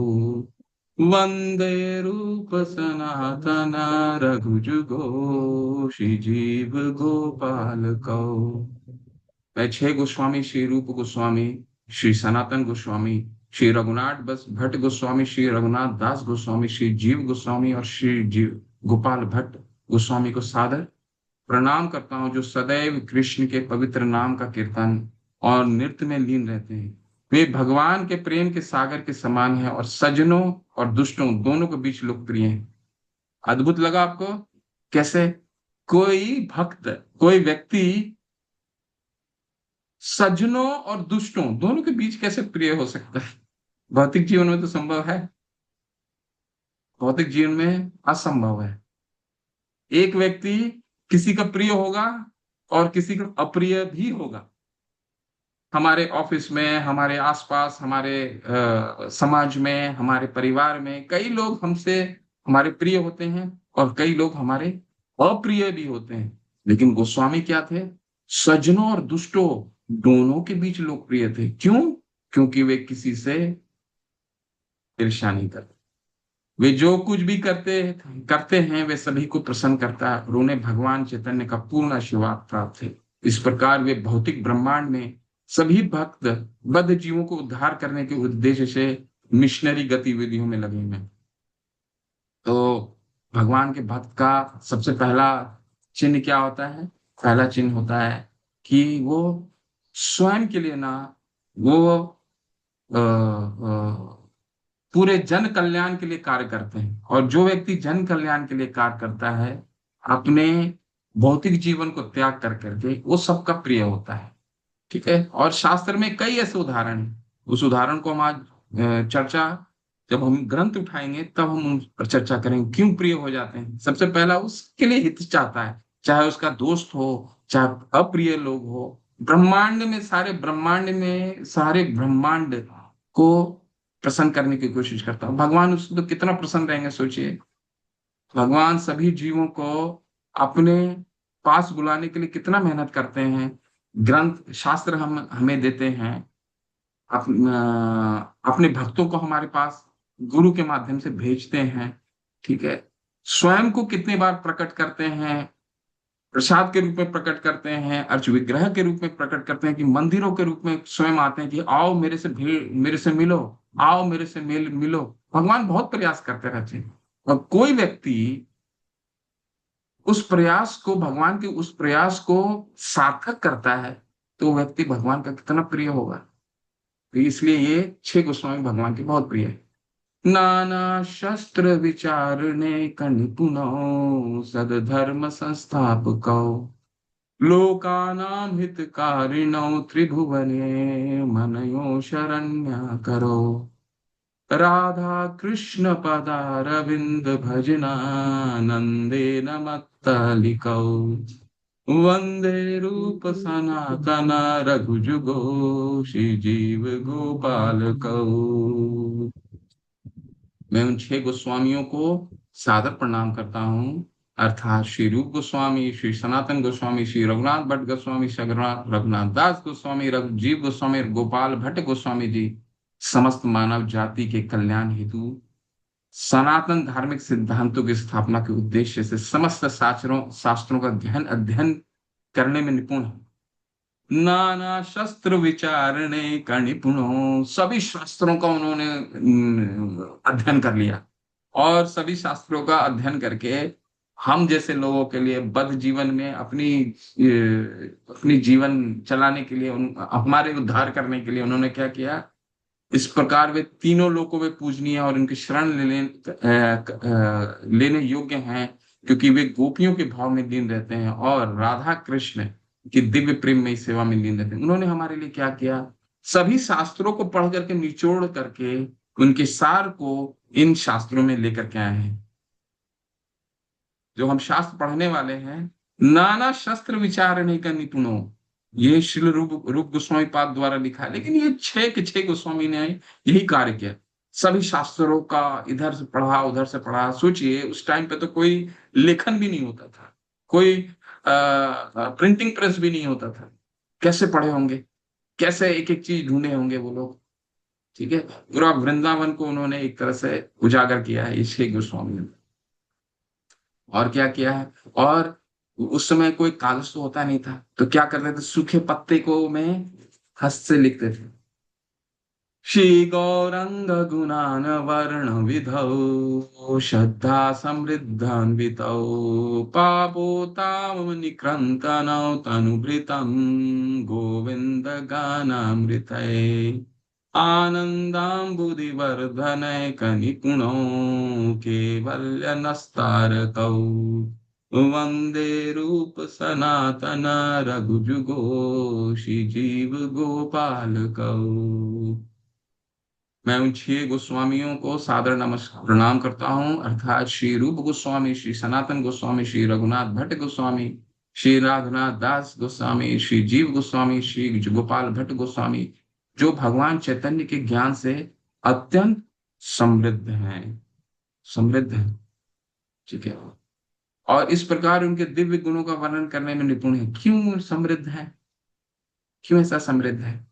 वंदे रूप सनातन रघुजुगो, श्री जीव गोपाल को। मैं छह गोस्वामी, श्री रूप गोस्वामी, श्री सनातन गोस्वामी, श्री रघुनाथ बस भट्ट गोस्वामी, श्री रघुनाथ दास गोस्वामी, श्री जीव गोस्वामी और श्री जीव गोपाल भट्ट गोस्वामी को सादर प्रणाम करता हूँ, जो सदैव कृष्ण के पवित्र नाम का कीर्तन और नृत्य में लीन रहते हैं। वे भगवान के प्रेम के सागर के समान है, और सज्जनों और दुष्टों दोनों के बीच लोकप्रिय है। अद्भुत लगा आपको? कैसे कोई भक्त, कोई व्यक्ति सज्जनों और दुष्टों दोनों के बीच कैसे प्रिय हो सकता है? भौतिक जीवन में तो संभव है, भौतिक जीवन में असंभव है। एक व्यक्ति किसी का प्रिय होगा और किसी का अप्रिय भी होगा। हमारे ऑफिस में, हमारे आसपास, हमारे समाज में, हमारे परिवार में कई लोग हमसे, हमारे प्रिय होते हैं, और कई लोग हमारे अप्रिय भी होते हैं। लेकिन गोस्वामी क्या थे? सज्जनों और दुष्टों दोनों के बीच लोकप्रिय थे। क्यों? क्योंकि वे किसी से ईर्ष्या नहीं करते। वे जो कुछ भी करते करते हैं वे सभी को प्रसन्न करता है, और उन्हें भगवान चैतन्य का पूर्ण आशीर्वाद प्राप्त है। इस प्रकार वे भौतिक ब्रह्मांड में सभी भक्त बद्ध जीवों को उद्धार करने के उद्देश्य से मिशनरी गतिविधियों में लगे हुए हैं। तो भगवान के भक्त का सबसे पहला चिन्ह क्या होता है? पहला चिन्ह होता है कि वो स्वयं के लिए ना, वो पूरे जन कल्याण के लिए कार्य करते हैं। और जो व्यक्ति जन कल्याण के लिए कार्य करता है, अपने भौतिक जीवन को त्याग कर करके, वो सबका प्रिय होता है। ठीक है। और शास्त्र में कई ऐसे उदाहरण हैं। उस उदाहरण को हम आज चर्चा, जब हम ग्रंथ उठाएंगे तब हम उन पर चर्चा करेंगे, क्यों प्रिय हो जाते हैं। सबसे पहला उसके लिए हित चाहता है, चाहे उसका दोस्त हो, चाहे अप्रिय लोग हो। ब्रह्मांड में, सारे ब्रह्मांड को प्रसन्न करने की कोशिश करता हूँ। भगवान उससे तो कितना प्रसन्न रहेंगे, सोचिए। भगवान सभी जीवों को अपने पास बुलाने के लिए कितना मेहनत करते हैं। ग्रंथ शास्त्र हम हमें देते हैं, अपने भक्तों को हमारे पास गुरु के माध्यम से भेजते हैं। ठीक है। स्वयं को कितनी बार प्रकट करते हैं, प्रसाद के रूप में प्रकट करते हैं, अर्च विग्रह के रूप में प्रकट करते हैं, कि मंदिरों के रूप में स्वयं आते हैं कि आओ मेरे से भीड़, मेरे से मिलो, आओ मेरे से मिलो। भगवान बहुत प्रयास करते रहते हैं। और कोई व्यक्ति उस प्रयास को, भगवान के उस प्रयास को सार्थक करता है, तो वो व्यक्ति भगवान का कितना प्रिय होगा। तो इसलिए ये 6 गोस्वामी भगवान के बहुत प्रिय है। नाना शस्त्र विचारणे निपुणो, सदधर्म संस्थापकौ, लोकानां हितकारिणौ, त्रिभुवने मनयो शरण्यकरो, राधा कृष्ण पदारविंद भजनानंदेन मत्तलिकौ, वंदे रूप सनातन रघुजुगो, श्री जीव गोपालकौ। मैं उन 6 गोस्वामियों को सादर प्रणाम करता हूँ, अर्थात श्री रूप गोस्वामी, श्री सनातन गोस्वामी, श्री रघुनाथ भट्ट गोस्वामी, श्री रघुनाथ दास गोस्वामी, रघुजीव गोस्वामी, गोपाल भट्ट गोस्वामी जी, समस्त मानव जाति के कल्याण हेतु सनातन धार्मिक सिद्धांतों की स्थापना के उद्देश्य से समस्त शास्त्रों का गहन अध्ययन करने में निपुण है। नाना शस्त्र विचारणे का निपुणों, सभी शास्त्रों का उन्होंने अध्ययन कर लिया, और सभी शास्त्रों का अध्ययन करके हम जैसे लोगों के लिए बद जीवन में अपनी जीवन चलाने के लिए हमारे उद्धार करने के लिए उन्होंने क्या किया। इस प्रकार वे तीनों लोगों में पूजनीय और उनकी शरण लेने योग्य हैं, क्योंकि वे गोपियों के भाव में लीन रहते हैं और राधा कृष्ण की दिव्य प्रेम में सेवा में लीन रहते हैं। उन्होंने हमारे लिए क्या किया, सभी शास्त्रों को पढ़ करके निचोड़ करके उनके सार को इन शास्त्रों में लेकर के आए हैं। जो हम शास्त्र पढ़ने वाले हैं, नाना शस्त्र विचार नहीं का निपुणों, ये श्रील रूप गोस्वामी पाद द्वारा लिखा है। लेकिन ये 6 के 6 गोस्वामी ने यही कार्य किया, सभी शास्त्रों का इधर से पढ़ा उधर से पढ़ा। सोचिए उस टाइम पे तो कोई लेखन भी नहीं होता था, कोई प्रिंटिंग प्रेस भी नहीं होता था। कैसे पढ़े होंगे, कैसे एक एक चीज ढूंढे होंगे वो लोग। ठीक है, पूरा वृंदावन को उन्होंने एक तरह से उजागर किया है इस 6 गोस्वामी ने। और क्या किया है, और उस समय कोई कागज तो होता नहीं था, तो क्या करते थे, सूखे पत्ते को में हस्त से लिखते थे। श्री गौरंग गुणान वर्ण विधौ श्रद्धा समृद्धान्वितौ पापोताम निक्रंतनौ तनुभृतं गोविंद गानामृतये आनन्दाम्बुधिवर्धनय कनिपुणौ केवल्य नस्तारकौ वंदे रूप सनातन रघुजुगो श्री जीव गोपाल कौ। मैं उन 6 गोस्वामियों को सादर नमस्कार प्रणाम करता हूं, अर्थात श्री रूप गोस्वामी, श्री सनातन गोस्वामी, श्री रघुनाथ भट्ट गोस्वामी, श्री राघुनाथ दास गोस्वामी, श्री जीव गोस्वामी, श्री गोपाल भट्ट गोस्वामी, जो भगवान चैतन्य के ज्ञान से अत्यंत समृद्ध हैं, समृद्ध हैं। ठीक है, और इस प्रकार उनके दिव्य गुणों का वर्णन करने में निपुण है। क्यों समृद्ध है, क्यों ऐसा समृद्ध है?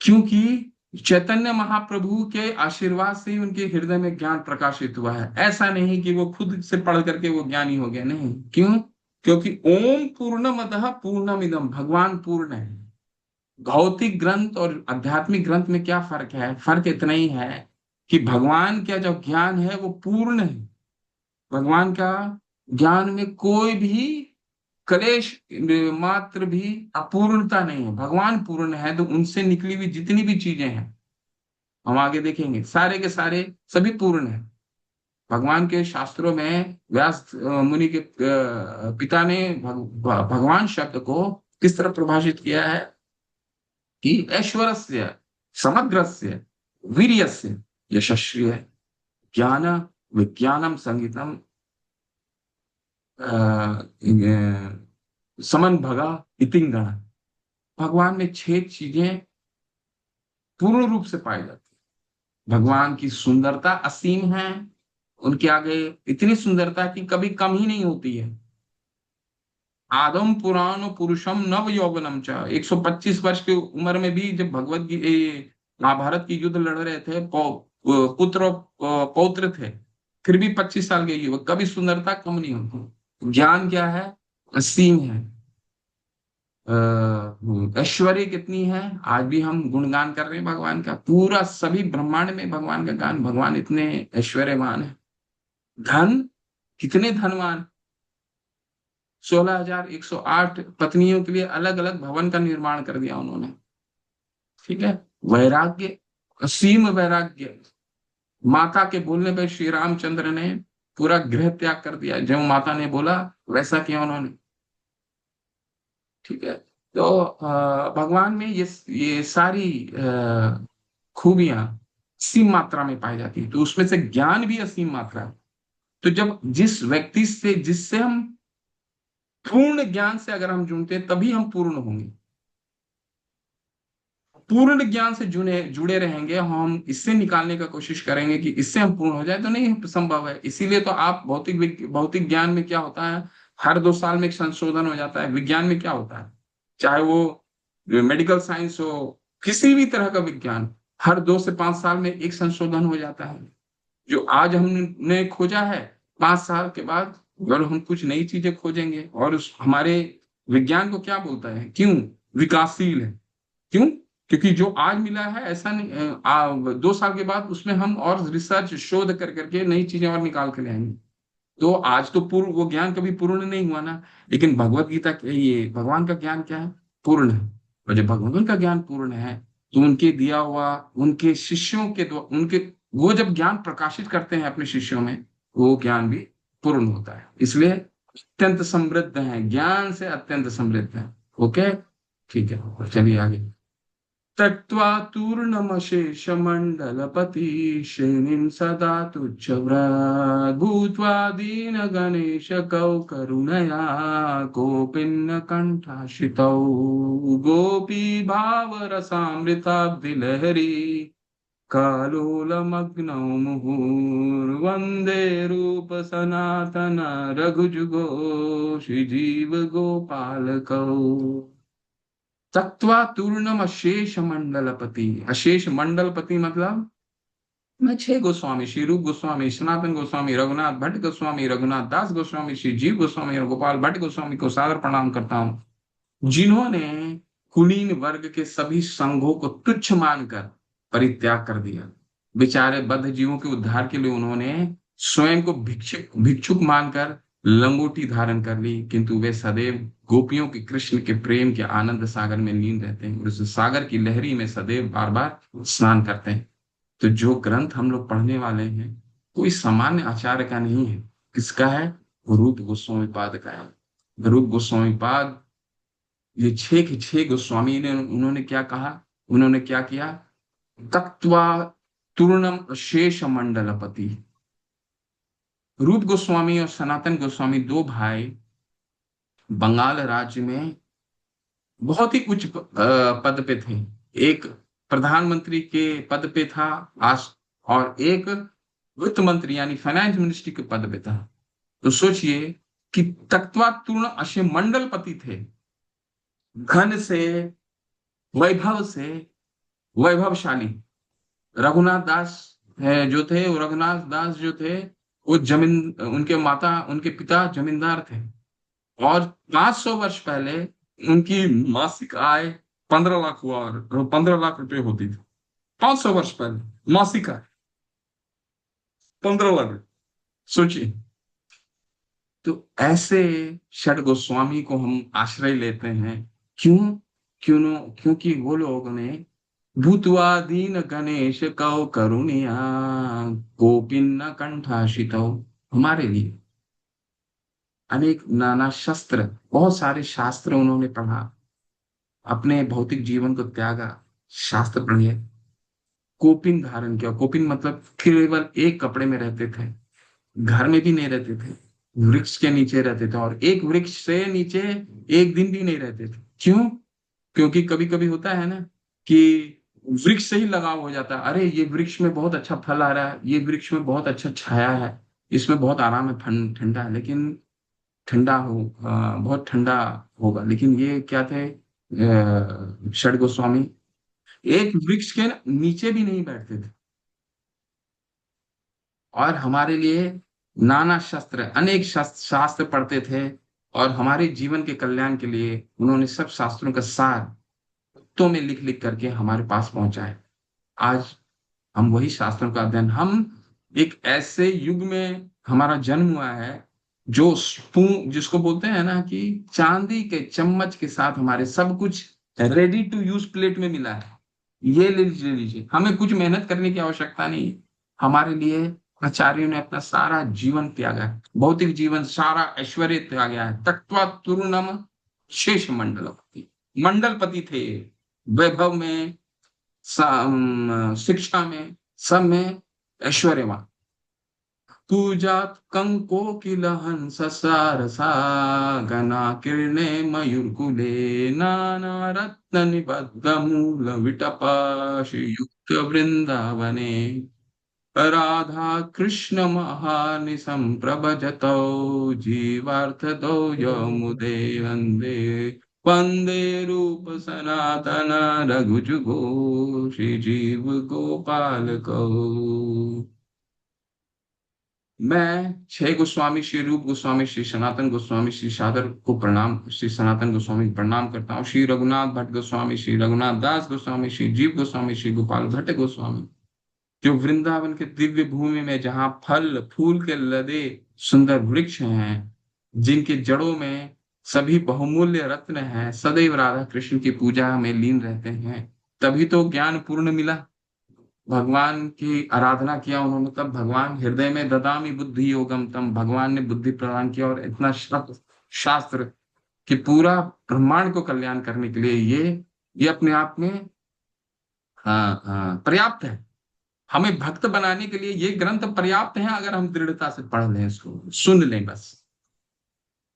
क्योंकि चैतन्य महाप्रभु के आशीर्वाद से ही उनके हृदय में ज्ञान प्रकाशित हुआ है। ऐसा नहीं कि वो खुद से पढ़ करके वो ज्ञानी हो गया, नहीं। क्यों? क्योंकि ओम पूर्णमदः पूर्णमिदम, भगवान पूर्ण है। भौतिक ग्रंथ और आध्यात्मिक ग्रंथ में क्या फर्क है? फर्क इतना ही है कि भगवान का जो ज्ञान है वो पूर्ण है। भगवान का ज्ञान में कोई भी कलेश मात्र भी अपूर्णता नहीं है। भगवान पूर्ण है, तो उनसे निकली हुई जितनी भी चीजें हैं, हम आगे देखेंगे, सारे के सारे सभी पूर्ण है। भगवान के शास्त्रों में व्यास मुनि के पिता ने भगवान शब्द को किस तरह परिभाषित किया है कि ऐश्वर्यस्य समग्रस्य वीर्यस्य यशस्वी ज्ञान विज्ञानम संगीतम समन भगा इतिंगण। भगवान में 6 चीजें पूर्ण रूप से पाई जाती है। भगवान की सुंदरता असीम है, उनके आगे इतनी सुंदरता कि कभी कम ही नहीं होती है। आदम पुराण पुरुषम नव यौवनम च, 125 वर्ष की उम्र में भी जब भगवत महाभारत की युद्ध लड़ रहे थे, पुत्र और पौत्र थे, फिर भी 25 साल के युवक, कभी सुंदरता कम नहीं होती। ज्ञान क्या है? असीम है। ऐश्वर्य कितनी है, आज भी हम गुणगान कर रहे हैं भगवान का, पूरा सभी ब्रह्मांड में भगवान का गान। भगवान इतने ऐश्वर्यवान है। धन, कितने धनवान, 16,108 पत्नियों के लिए अलग अलग भवन का निर्माण कर दिया उन्होंने। ठीक है, वैराग्य, असीम वैराग्य। माता के बोलने पर श्री रामचंद्र ने पूरा गृह त्याग कर दिया, जो माता ने बोला वैसा किया उन्होंने। ठीक है, तो भगवान में ये सारी खूबियां असीम मात्रा में पाई जाती है, तो उसमें से ज्ञान भी असीम मात्रा है। तो जब जिस व्यक्ति से, जिससे हम पूर्ण ज्ञान से अगर हम जुड़ते हैं, तभी हम पूर्ण होंगे। पूर्ण ज्ञान से जुड़े रहेंगे, हम इससे निकालने का कोशिश करेंगे कि इससे हम पूर्ण हो जाए, तो नहीं संभव है। इसीलिए तो आप भौतिक ज्ञान में क्या होता है, हर 2 साल में एक संशोधन हो जाता है। विज्ञान में क्या होता है, चाहे वो मेडिकल साइंस हो, किसी भी तरह का विज्ञान, हर 2 से 5 साल में एक संशोधन हो जाता है। जो आज हमने खोजा है, 5 साल के बाद अगर हम कुछ नई चीजें खोजेंगे, और उस हमारे विज्ञान को क्या बोलता है, क्यों विकासशील है? क्यों? क्योंकि जो आज मिला है, ऐसा नहीं 2 साल के बाद उसमें हम और रिसर्च शोध कर करके नई चीजें और निकाल के ले आएंगे। तो आज तो पूर्ण, वो ज्ञान कभी पूर्ण नहीं हुआ ना। लेकिन भगवत गीता ये भगवान का ज्ञान क्या है? पूर्ण है। और जब भगवान का ज्ञान पूर्ण है, तो उनके दिया हुआ, उनके शिष्यों के द्वारा, उनके, वो जब ज्ञान प्रकाशित करते हैं अपने शिष्यों में, वो ज्ञान भी पूर्ण होता है। इसलिए अत्यंत समृद्ध है, ज्ञान से अत्यंत समृद्ध है। ओके, ठीक है, चलिए आगे। त्यक्त्वा तूर्णमशेषमण्डलपति श्रेणिं सदा तुच्छ्रवात् भूत्वा दीनगणेशकौ करुणया गोपीन्न कण्ठाश्रितौ गोपीभावरसामृताब्धिलहरी कालोलमग्नौ मुहुर्वन्दे रूपसनातन रघुजुगो श्रीजीवगोपालकौ। तत्वा तूर्णम अशेष मंडलपति। अशेष मंडलपति मतलब, मैं छह गोस्वामी, श्री रूप गोस्वामी, सनातन गोस्वामी, रघुनाथ भट्ट गोस्वामी, रघुनाथ दास गोस्वामी, श्री जीव गोस्वामी और गोपाल भट्ट गोस्वामी को सादर प्रणाम करता हूँ, जिन्होंने कुलीन वर्ग के सभी संघों को तुच्छ मानकर परित्याग कर दिया। बेचारे बद्ध जीवों के उद्धार के लिए उन्होंने स्वयं को भिक्षुक भिक्षुक मानकर लंगोटी धारण कर ली, किंतु वे सदैव गोपियों के, कृष्ण के प्रेम के आनंद सागर में लीन रहते हैं और उस सागर की लहरी में सदैव बार बार स्नान करते हैं। तो जो ग्रंथ हम लोग पढ़ने वाले हैं, कोई सामान्य आचार्य का नहीं है। किसका है? रूप गोस्वामी पाद का है। रूप गोस्वामी पाद, ये छह के छह गोस्वामी ने, उन्होंने क्या कहा, उन्होंने क्या किया? तक्त्वा तूर्णम शेष मंडलपति। रूप गोस्वामी और सनातन गोस्वामी दो भाई बंगाल राज्य में बहुत ही उच्च पद पे थे। एक प्रधानमंत्री के पद पे था आस, और एक वित्त मंत्री यानी फाइनेंस मिनिस्ट्री के पद पे था। तो सोचिए कि तक्त्वा तूर्ण अशे मंडलपति थे, धन से, वैभव से वैभवशाली। रघुनाथ दास है जो थे, वो रघुनाथ दास जो थे, वो जमीन, उनके माता, उनके पिता जमींदार थे। और 500 वर्ष पहले उनकी मासिक आय 15 लाख हुआ, 15 लाख रुपए होती थी। 500 वर्ष पहले मासिक आय 15 लाख। सोचिए। तो ऐसे षड गोस्वामी को हम आश्रय लेते हैं। क्यों? क्यों? क्योंकि वो लोगों ने भूतवा दीन गणेश कौ करुणिया गोपिन्न कंठाशितौ, हमारे लिए अनेक नाना शस्त्र, बहुत सारे शास्त्र उन्होंने पढ़ा, अपने भौतिक जीवन को त्यागा, शास्त्र पढ़े, कोपिन धारण किया। कोपिन मतलब केवल एक कपड़े में रहते थे, घर में भी नहीं रहते थे, वृक्ष के नीचे रहते थे, और एक वृक्ष से नीचे एक दिन भी नहीं रहते थे। क्यों? क्योंकि कभी कभी होता है ना कि वृक्ष से ही लगाव हो जाता है। अरे ये वृक्ष में बहुत अच्छा फल आ रहा है, ये वृक्ष में बहुत अच्छा छाया है, इसमें बहुत आराम है, ठंडा है, लेकिन ठंडा बहुत ठंडा होगा। लेकिन ये क्या थे, षड गोस्वामी एक वृक्ष के नीचे भी नहीं बैठते थे, और हमारे लिए नाना शस्त्र, अनेक शास्त्र पढ़ते थे, और हमारे जीवन के कल्याण के लिए उन्होंने सब शास्त्रों का सार तो में लिख लिख करके हमारे पास पहुंचा है। आज हम वही शास्त्रों का अध्ययन, हम एक ऐसे युग में हमारा जन्म हुआ है जो स्पून, जिसको बोलते हैं ना कि चांदी के चम्मच के साथ हमारे सब कुछ रेडी टू यूज प्लेट में मिला है। ये ले लीजिए, हमें कुछ मेहनत करने की आवश्यकता नहीं है। हमारे लिए आचार्यों ने अपना सारा जीवन त्यागा है, भौतिक जीवन, सारा ऐश्वर्य त्यागा है। तक्त्वा तूर्णम शेष मंडलपति, मंडलपति थे, वैभव में, शिक्षा में, सब में ऐश्वर्यवान। पूजात कंको किलहन ससारसा गना किरणे मयूरकुले नाना रत्न निबद्ध मूल विटपाश युक्त वृंदावने राधा कृष्ण महानिशं प्रभजतौ जीवार्थदौ यमुदे वन्दे वन्दे रूप सनातन रघुजुगो श्री जीव गोपालकौ। मैं छह गोस्वामी, श्री रूप गोस्वामी, श्री सनातन गोस्वामी, श्री सादर को प्रणाम, श्री सनातन गोस्वामी को प्रणाम करता हूँ। श्री रघुनाथ भट्ट गोस्वामी, श्री रघुनाथ दास गोस्वामी, श्री जीव गोस्वामी, श्री गोपाल भट्ट गोस्वामी, जो वृंदावन के दिव्य भूमि में, जहाँ फल फूल के लदे सुंदर वृक्ष हैं, जिनके जड़ों में सभी बहुमूल्य रत्न हैं, सदैव राधा कृष्ण की पूजा में लीन रहते हैं, तभी तो ज्ञान पूर्ण मिला। भगवान की आराधना किया उन्होंने, तब भगवान हृदय में ददामी बुद्धि योगम, तम भगवान ने बुद्धि प्रदान किया। और इतना शास्त्र कि पूरा ब्रह्मांड को कल्याण करने के लिए ये अपने आप में हाँ हाँ पर्याप्त है। हमें भक्त बनाने के लिए ये ग्रंथ पर्याप्त है, अगर हम दृढ़ता से पढ़ लें, इसको सुन लें बस।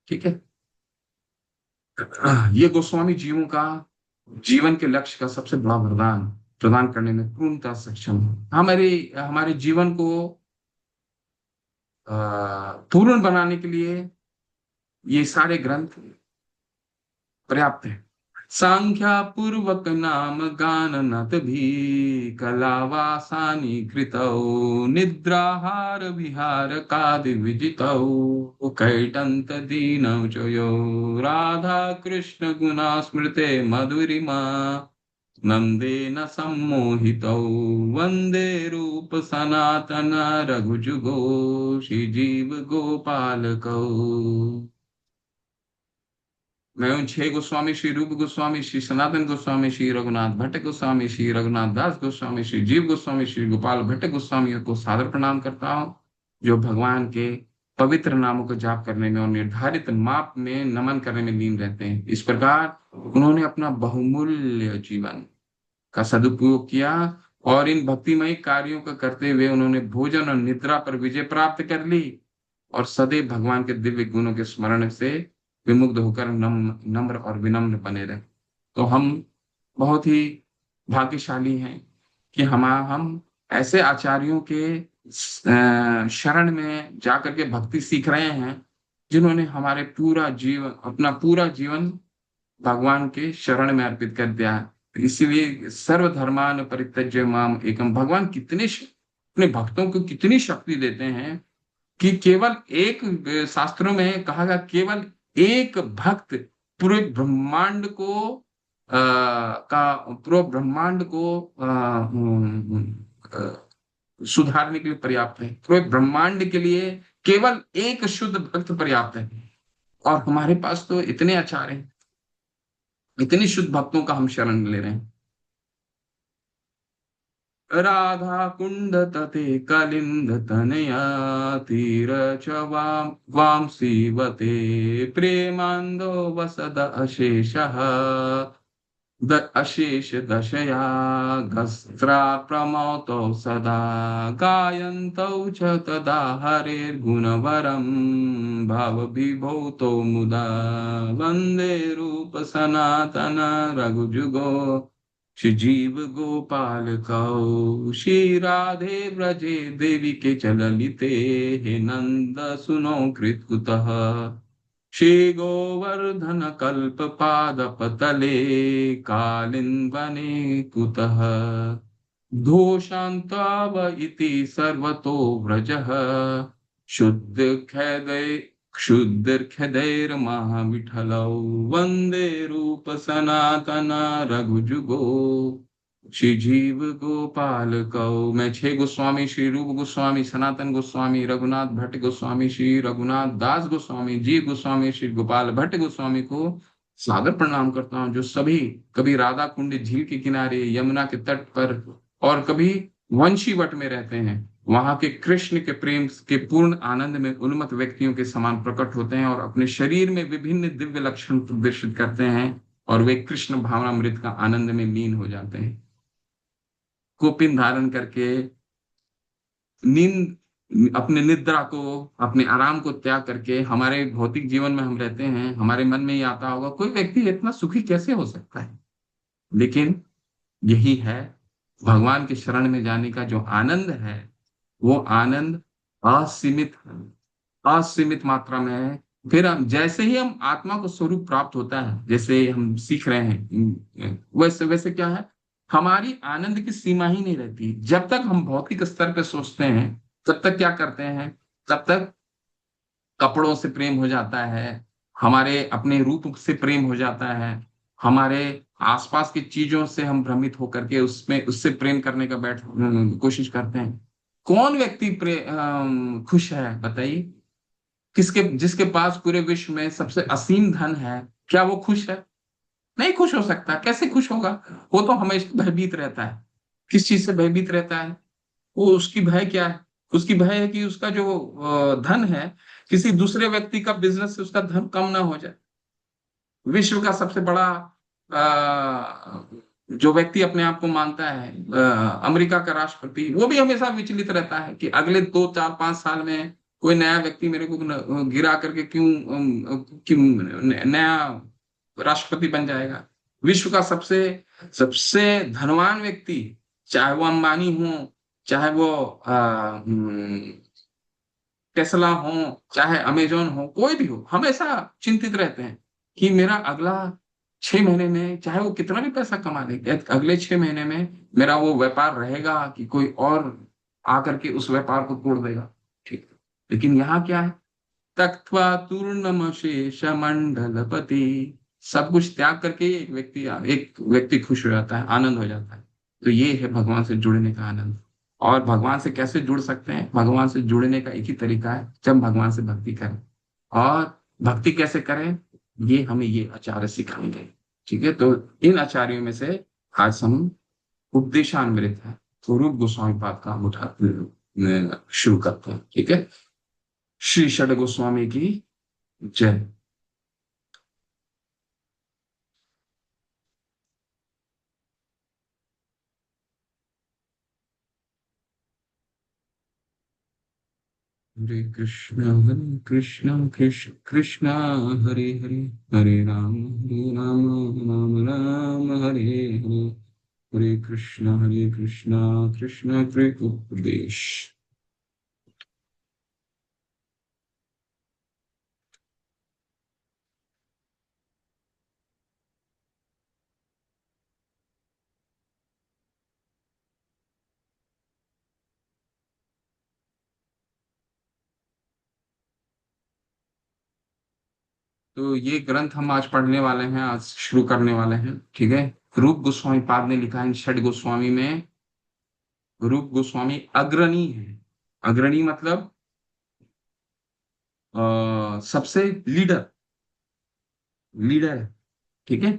ठीक है। ये गोस्वामी जीवों का जीवन के लक्ष्य का सबसे बड़ा वरदान प्रदान करने में पूर्णतः सक्षम है। हमारे हमारे जीवन को पूर्ण बनाने के लिए ये सारे ग्रंथ पर्याप्त है। सांख्या पूर्वक नाम गान नत भी कलावासानी कृतौ, निद्राहार विहार कादि विजितौ, कैटंत दीनौ च यो, राधा कृष्ण गुणा स्मृते मधुरिमा, नंदेन सम्मोहितौ, वंदे रूप सनातन रघुजुगो, श्री जीव गोपालकौ। मैं उन छह गोस्वामी, श्री रूप गोस्वामी, श्री सनातन गोस्वामी, श्री रघुनाथ भट्ट गोस्वामी, श्री रघुनाथ दास गोस्वामी, श्री जीव गोस्वामी, श्री गोपाल भट्ट गोस्वामी को सादर प्रणाम करता हूँ, जो भगवान के पवित्र नामों को जाप करने में और निर्धारित माप में नमन करने में लीन रहते हैं। इस प्रकार उन्होंने अपना बहुमूल्य जीवन का सदुपयोग किया, और इन भक्तिमय कार्यों को करते हुए उन्होंने भोजन और निद्रा पर विजय प्राप्त कर ली, और सदैव भगवान के दिव्य गुणों के स्मरण से विमुग्ध होकर नम्र और विनम्र बने रहे। तो हम बहुत ही भाग्यशाली हैं कि हम ऐसे आचार्यों के शरण में जाकर के भक्ति सीख रहे हैं, जिन्होंने हमारे पूरा जीवन, अपना पूरा जीवन भगवान के शरण में अर्पित कर दिया है। तो इसीलिए सर्वधर्मान परित्यज्य माम एकम, भगवान अपने भक्तों को कितनी शक्ति देते हैं कि केवल एक, शास्त्रों में कहा गया केवल एक भक्त पूरे ब्रह्मांड को पूरे ब्रह्मांड को सुधारने के लिए पर्याप्त है। पूरे ब्रह्मांड के लिए केवल एक शुद्ध भक्त पर्याप्त है। और हमारे पास तो इतने आचार्य हैं, इतनी शुद्ध भक्तों का हम शरण ले रहे हैं। राधा कुंड तटे कलिंद तनया, तीर च वाम सीवते, प्रेमांदो वसद अशेषः, अशेष दशया गस्त्रा प्रमोतौ सदा, गायन्तौ च तदा हरेर्गुणवरं, भावविभूतौ मुदा, वन्दे रूप सनातन रघुजुगो, श्री जीव गोपाल कौ, श्री राधे व्रजे देवी के चललिते, हे नंद सुनो कृतकुतः, श्री गोवर्धन कल्प पाद पतले, कालिन्वने कुतः, दोषान्ताव इति सर्वतो व्रजः, शुद्ध खेदय क्षुद्रखदैर्महाविठलौ, वन्दे रूप सनातन रघुजुगो, श्री जीव गोपाल कौ। मैं छह गोस्वामी, श्री रूप गोस्वामी, सनातन गोस्वामी, रघुनाथ भट्ट गोस्वामी, श्री रघुनाथ दास गोस्वामी, जीव गोस्वामी, श्री गोपाल भट्ट गोस्वामी को सादर प्रणाम करता हूँ, जो सभी कभी राधा कुंड झील के किनारे, यमुना के तट पर, और कभी वंशीवट में रहते हैं। वहां के कृष्ण के प्रेम के पूर्ण आनंद में उन्मत्त व्यक्तियों के समान प्रकट होते हैं, और अपने शरीर में विभिन्न दिव्य लक्षण प्रदर्शित करते हैं, और वे कृष्ण भावनामृत का आनंद में लीन हो जाते हैं। कोपिन धारण करके नींद, अपने निद्रा को, अपने आराम को त्याग करके हमारे भौतिक जीवन में हम रहते हैं। हमारे मन में ये आता होगा, कोई व्यक्ति इतना सुखी कैसे हो सकता है? लेकिन यही है भगवान के शरण में जाने का जो आनंद है, वो आनंद असीमित असीमित मात्रा में है। फिर हम जैसे ही हम आत्मा को स्वरूप प्राप्त होता है, जैसे हम सीख रहे हैं, वैसे वैसे क्या है, हमारी आनंद की सीमा ही नहीं रहती। जब तक हम भौतिक स्तर पे सोचते हैं, तब तक क्या करते हैं, तब तक कपड़ों से प्रेम हो जाता है, हमारे अपने रूप से प्रेम हो जाता है, हमारे आसपास की चीजों से हम भ्रमित होकर के उससे प्रेम करने का कोशिश करते हैं। कौन व्यक्ति खुश है बताइए? किसके जिसके पास पूरे विश्व में सबसे असीम धन है, क्या वो खुश है? नहीं खुश हो सकता। कैसे खुश होगा? वो तो हमेशा भयभीत रहता है। किस चीज से भयभीत रहता है? वो उसकी भय क्या है? उसकी भय है कि उसका जो धन है, किसी दूसरे व्यक्ति का बिजनेस से उसका धन कम ना हो जाए। विश्व का सबसे बड़ा जो व्यक्ति अपने आप को मानता है, अमेरिका का राष्ट्रपति, वो भी हमेशा विचलित रहता है कि अगले 2 4 5 साल में कोई नया व्यक्ति मेरे को गिरा करके क्यों नया राष्ट्रपति बन जाएगा। विश्व का सबसे सबसे धनवान व्यक्ति, चाहे वो अंबानी हो, चाहे वो टेस्ला हो, चाहे अमेजोन हो, कोई भी हो, हमेशा चिंतित रहते हैं कि मेरा अगला 6 महीने में, चाहे वो कितना भी पैसा कमा ले, अगले 6 महीने में मेरा वो व्यापार रहेगा कि कोई और आकर के उस व्यापार को तोड़ देगा। ठीक। लेकिन यहाँ क्या है? तख्त्वा तूर्णमशेष मंडलपति, सब कुछ त्याग करके एक व्यक्ति खुश हो जाता है, आनंद हो जाता है। तो ये है भगवान से जुड़ने का आनंद। और भगवान से कैसे जुड़ सकते हैं? भगवान से जुड़ने का एक ही तरीका है, जब भगवान से भक्ति करें। और भक्ति कैसे करें, ये हमें ये आचार्य सिखाएंगे। ठीक है, तो इन आचार्यों में से आज हम उपदेशामृत है स्वरूप गोस्वामी पाद का हम शुरू करते हैं। ठीक है, श्री षड गोस्वामी की जय। हरे कृष्ण कृष्ण कृष्ण हरे हरे, हरे राम राम राम हरे हरे, हरे कृष्ण कृष्ण कृष्ण उपदेश। तो ये ग्रंथ हम आज पढ़ने वाले हैं, आज शुरू करने वाले हैं। ठीक है, रूप गोस्वामी पाद ने लिखा है। षड गोस्वामी में रूप गोस्वामी अग्रणी है। अग्रणी मतलब सबसे लीडर, लीडर है। ठीक है,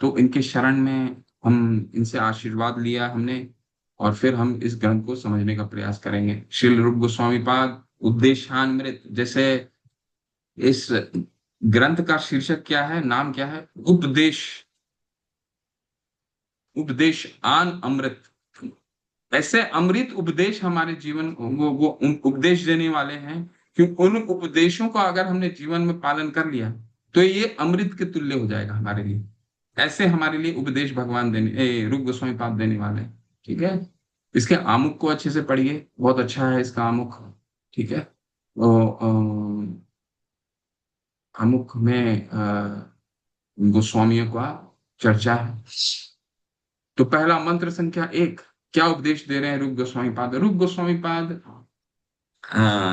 तो इनके शरण में हम इनसे आशीर्वाद लिया हमने, और फिर हम इस ग्रंथ को समझने का प्रयास करेंगे। श्री रूप गोस्वामी पाद उपदेशामृत, जैसे इस ग्रंथ का शीर्षक क्या है, नाम क्या है? उपदेश, उपदेश आन अमृत। ऐसे अमृत उपदेश हमारे जीवन वो उन उपदेश देने वाले हैं कि उन उपदेशों का अगर हमने जीवन में पालन कर लिया तो ये अमृत के तुल्य हो जाएगा हमारे लिए। ऐसे हमारे लिए उपदेश भगवान रूप गोस्वामी पाद देने वाले हैं। ठीक है, इसके आमुख को अच्छे से पढ़िए, बहुत अच्छा है इसका आमुख। ठीक है, तो आमुख में गोस्वामियों का चर्चा है। तो पहला मंत्र संख्या 1, क्या उपदेश दे रहे हैं रूप गोस्वामी पाद? रूप गोस्वामी पाद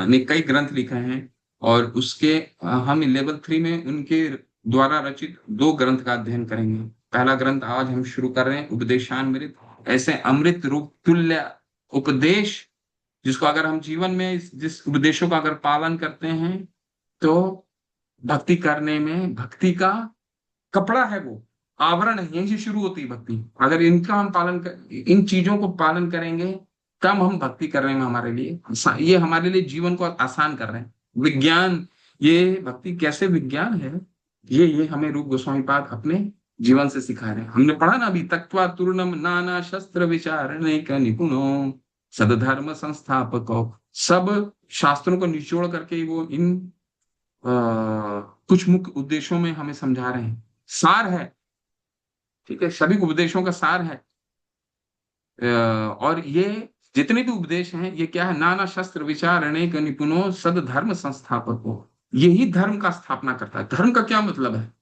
ने कई ग्रंथ लिखे हैं, और उसके हम लेवल 3 में उनके द्वारा रचित 2 ग्रंथ का अध्ययन करेंगे। पहला ग्रंथ आज हम शुरू कर रहे हैं, उपदेशामृत। ऐसे अमृत रूप तुल्य उपदेश, जिसको अगर हम जीवन में जिस उपदेशों का अगर पालन करते हैं तो भक्ति करने में, भक्ति का कपड़ा है वो, आवरण है, यहीं से शुरू होती है भक्ति। अगर इनका हम इन चीजों को पालन करेंगे, तब हम भक्ति करने में हमारे लिए ये हमारे लिए जीवन को आसान कर रहे हैं। विज्ञान, ये भक्ति कैसे विज्ञान है, ये हमें रूप गोस्वामी पाद अपने जीवन से सिखा रहे हैं। हमने पढ़ा ना अभी, तक्त्वा तूर्णम नाना शस्त्र विचारणे का निपुणो सदधर्म संस्थापको। सब शास्त्रों को निचोड़ करके वो इन कुछ मुख्य उद्देश्यों में हमें समझा रहे हैं, सार है। ठीक है, सभी उपदेशों का सार है। और ये जितने भी उपदेश हैं, ये क्या है? नाना शस्त्र विचार अनेक निपुणों सद धर्म संस्थापकों। यही धर्म का स्थापना करता है। धर्म का क्या मतलब है?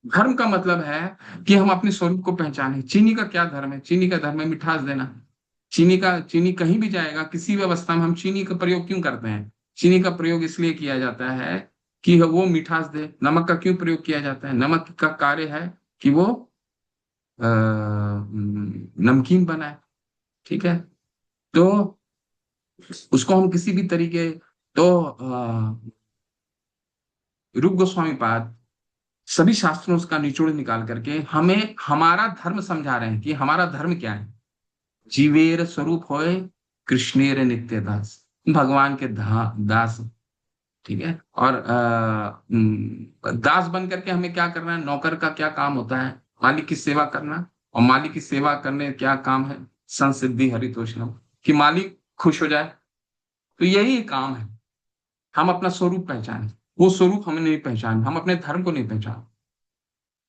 धर्म का मतलब है कि हम अपने स्वरूप को पहचाने। चीनी का क्या धर्म है? चीनी का धर्म है मिठास देना। चीनी कहीं भी जाएगा, किसी भी अवस्था में हम चीनी का प्रयोग क्यों करते हैं? चीनी का प्रयोग इसलिए किया जाता है कि वो मिठास दे। नमक का क्यों प्रयोग किया जाता है? नमक का कार्य है कि वो नमकीन बनाए। ठीक है, तो उसको हम किसी भी तरीके, तो रूप गोस्वामी पाद सभी शास्त्रों का निचोड़ निकाल करके हमें हमारा धर्म समझा रहे हैं कि हमारा धर्म क्या है। जीवेर स्वरूप होए कृष्णेर नित्य दास, भगवान के दास। ठीक है। और दास बन करके हमें क्या करना है, नौकर का क्या काम होता है, मालिक की सेवा करना। और मालिक की सेवा करने क्या काम है, संसिद्धि हरितोषणम, कि मालिक खुश हो जाए। तो यही काम है, हम अपना स्वरूप पहचाने। वो स्वरूप हमें नहीं पहचान, हम अपने धर्म को नहीं पहचान।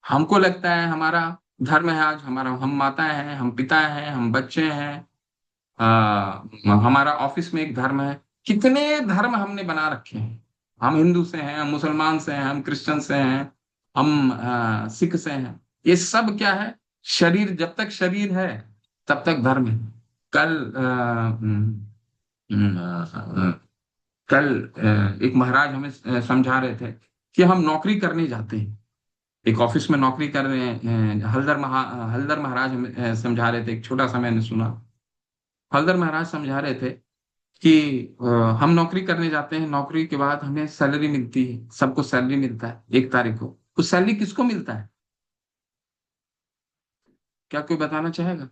हमको लगता है हमारा धर्म है, आज हमारा, हम माताएं हैं, हम पिता हैं, हम बच्चे हैं, हमारा ऑफिस में एक धर्म है। कितने धर्म हमने बना रखे हैं। हम हिंदू से हैं, हम मुसलमान से हैं, हम क्रिश्चियन से हैं, हम सिख से हैं। ये सब क्या है, शरीर, जब तक शरीर है तब तक धर्म है। कल हम्म, कल एक महाराज हमें समझा रहे थे कि हम नौकरी करने जाते हैं, एक ऑफिस में नौकरी कर रहे हैं। हल्दर महाराज हमें समझा रहे थे, एक छोटा सा मैंने सुना। हल्दर महाराज समझा रहे थे कि अ, हम नौकरी करने जाते हैं, नौकरी के बाद हमें सैलरी मिलती है, सबको सैलरी मिलता है 1 तारीख को। उस सैलरी किसको मिलता है, क्या कोई बताना चाहेगा?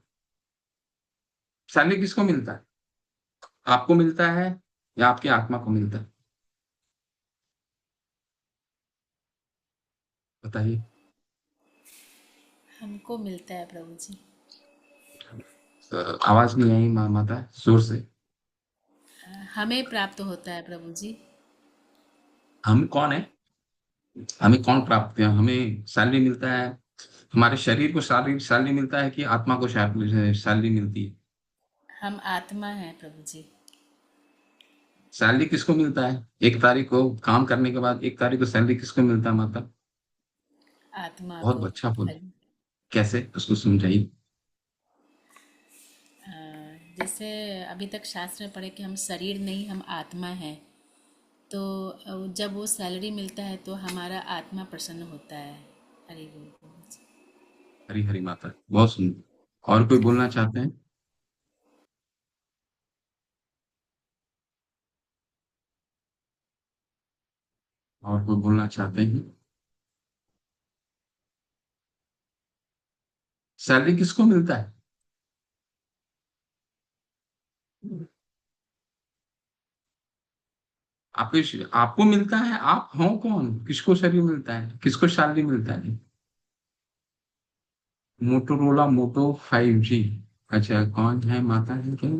सैलरी किसको मिलता है? आपको मिलता है या आपकी आत्मा को मिलता है? बताइए। हमको मिलता है प्रभु जी। आवाज नहीं आई माता, जोर से। हमें प्राप्त होता है प्रभु जी। हम कौन है, हमें कौन प्राप्त है, हमें सैलरी मिलता है? हमारे शरीर को सैलरी सैलरी मिलता है कि आत्मा को सैलरी मिलती है? हम आत्मा हैं प्रभु जी। सैलरी किसको मिलता है 1 तारीख को, काम करने के बाद 1 तारीख को सैलरी किसको मिलता है माता? आत्मा को। बहुत अच्छा बोल। हरि- कैसे, उसको समझाइए। अ, जैसे अभी तक शास्त्र में पढ़े कि हम शरीर नहीं, हम आत्मा हैं। तो जब वो सैलरी मिलता है तो हमारा आत्मा प्रसन्न होता है। हरि बोल प्रभु जी। हरी हरी माता, बहुत सुंदर। और कोई बोलना चाहते हैं? और कोई बोलना चाहते हैं? सैलरी किसको मिलता है? आपको मिलता है, आप हो कौन, किसको शरीर मिलता है, किसको सैलरी मिलता है? मोटोरोला मोटो 5G। अच्छा, कौन है, माता है क्या?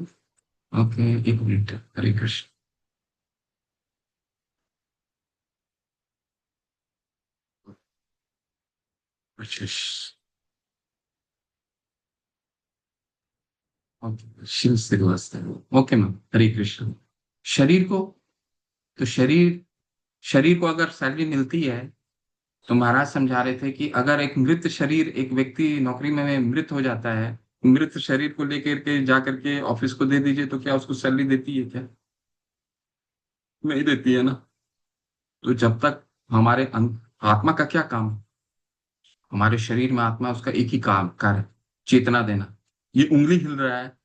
ओके, 1 मिनट, हरे कृष्ण। अच्छा, ओके, शिव श्रीवास्तव है। ओके मैम, हरे कृष्ण। शरीर को, तो शरीर को अगर सैलरी मिलती है, तो महाराज समझा रहे थे कि अगर एक मृत शरीर, एक व्यक्ति नौकरी में मृत हो जाता है, मृत शरीर को लेकर के जाकर के ऑफिस को दे दीजिए, तो क्या उसको सैलरी देती है क्या? नहीं देती है ना। तो जब तक हमारे आत्मा का क्या काम है? हमारे शरीर में आत्मा, उसका एक ही काम कार्य, चेतना देना। ये उंगली हिल रहा है,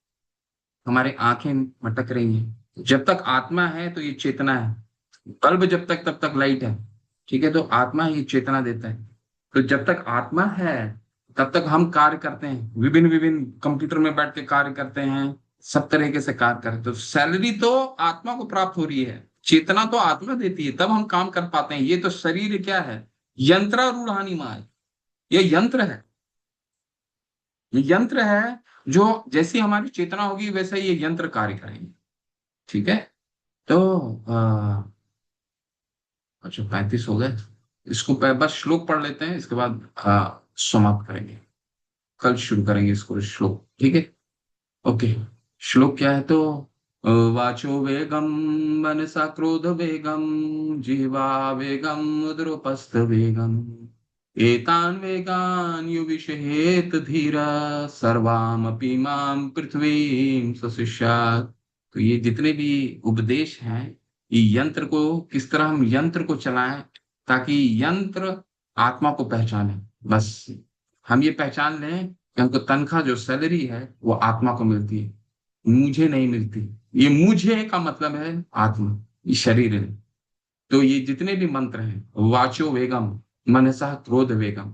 हमारे आंखें मटक रही हैं, जब तक आत्मा है तो ये चेतना है। बल्ब जब तक, तब तक लाइट है। ठीक है, तो आत्मा ही चेतना देता है। तो जब तक आत्मा है तब तक हम कार्य करते हैं, विभिन्न विभिन्न कंप्यूटर में बैठ के कार्य करते हैं, सब तरीके से कार्य करते हैं। तो सैलरी तो आत्मा को प्राप्त हो रही है, चेतना तो आत्मा देती है, तब हम काम कर पाते हैं। ये तो शरीर क्या है, यंत्रारूढ़ानी माय, ये यंत्र है। ये यंत्र है, जो जैसी हमारी चेतना होगी वैसे ही ये यंत्र कार्य करेंगे। ठीक है। तो अच्छा, 35 हो गए। इसको बस श्लोक पढ़ लेते हैं, इसके बाद समाप्त करेंगे। कल शुरू करेंगे इसको, श्लोक, ठीक है। ओके। श्लोक क्या है, तो वाचो वेगम मनसा क्रोध वेगम जिह्वा वेगम उदरोपस्थ वेगम एतान वेगान युविषेत धीरा सर्वामपि माम पृथ्वीं स्वशिष्यात्। तो ये जितने भी उपदेश हैं, ये यंत्र को, किस तरह हम यंत्र को चलाएं, ताकि यंत्र आत्मा को पहचाने। बस हम ये पहचान लें कि हमको तनख्वाह, जो सैलरी है, वो आत्मा को मिलती है, मुझे नहीं मिलती। ये मुझे का मतलब है आत्मा, ये शरीर है। तो ये जितने भी मंत्र हैं, वाचो वेगम, मनसा क्रोध वेगम,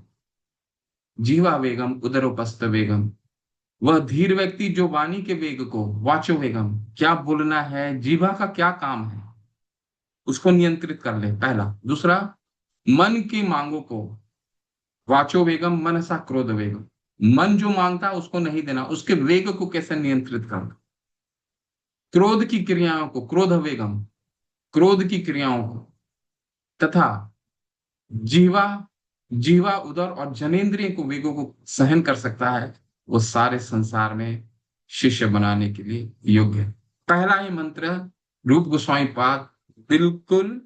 जीवा वेगम, उदरोपस्थ वेगम, वह धीर व्यक्ति जो वाणी के वेग को, वाचो वेगम, क्या बोलना है, जीवा का क्या काम है, उसको नियंत्रित कर ले, पहला। दूसरा, मन की मांगों को, वाचो वेगम, मनसा क्रोध वेगम, मन जो मांगता है उसको नहीं देना, उसके वेग को कैसे नियंत्रित करना। क्रोध की क्रियाओं को, क्रोध वेगम, क्रोध की क्रियाओं को, तथा जीवा, जीवा उदर और जनेन्द्रिय को, वेगों को सहन कर सकता है, वो सारे संसार में शिष्य बनाने के लिए योग्य है। पहला ही मंत्र रूप गोस्वामी पाद बिल्कुल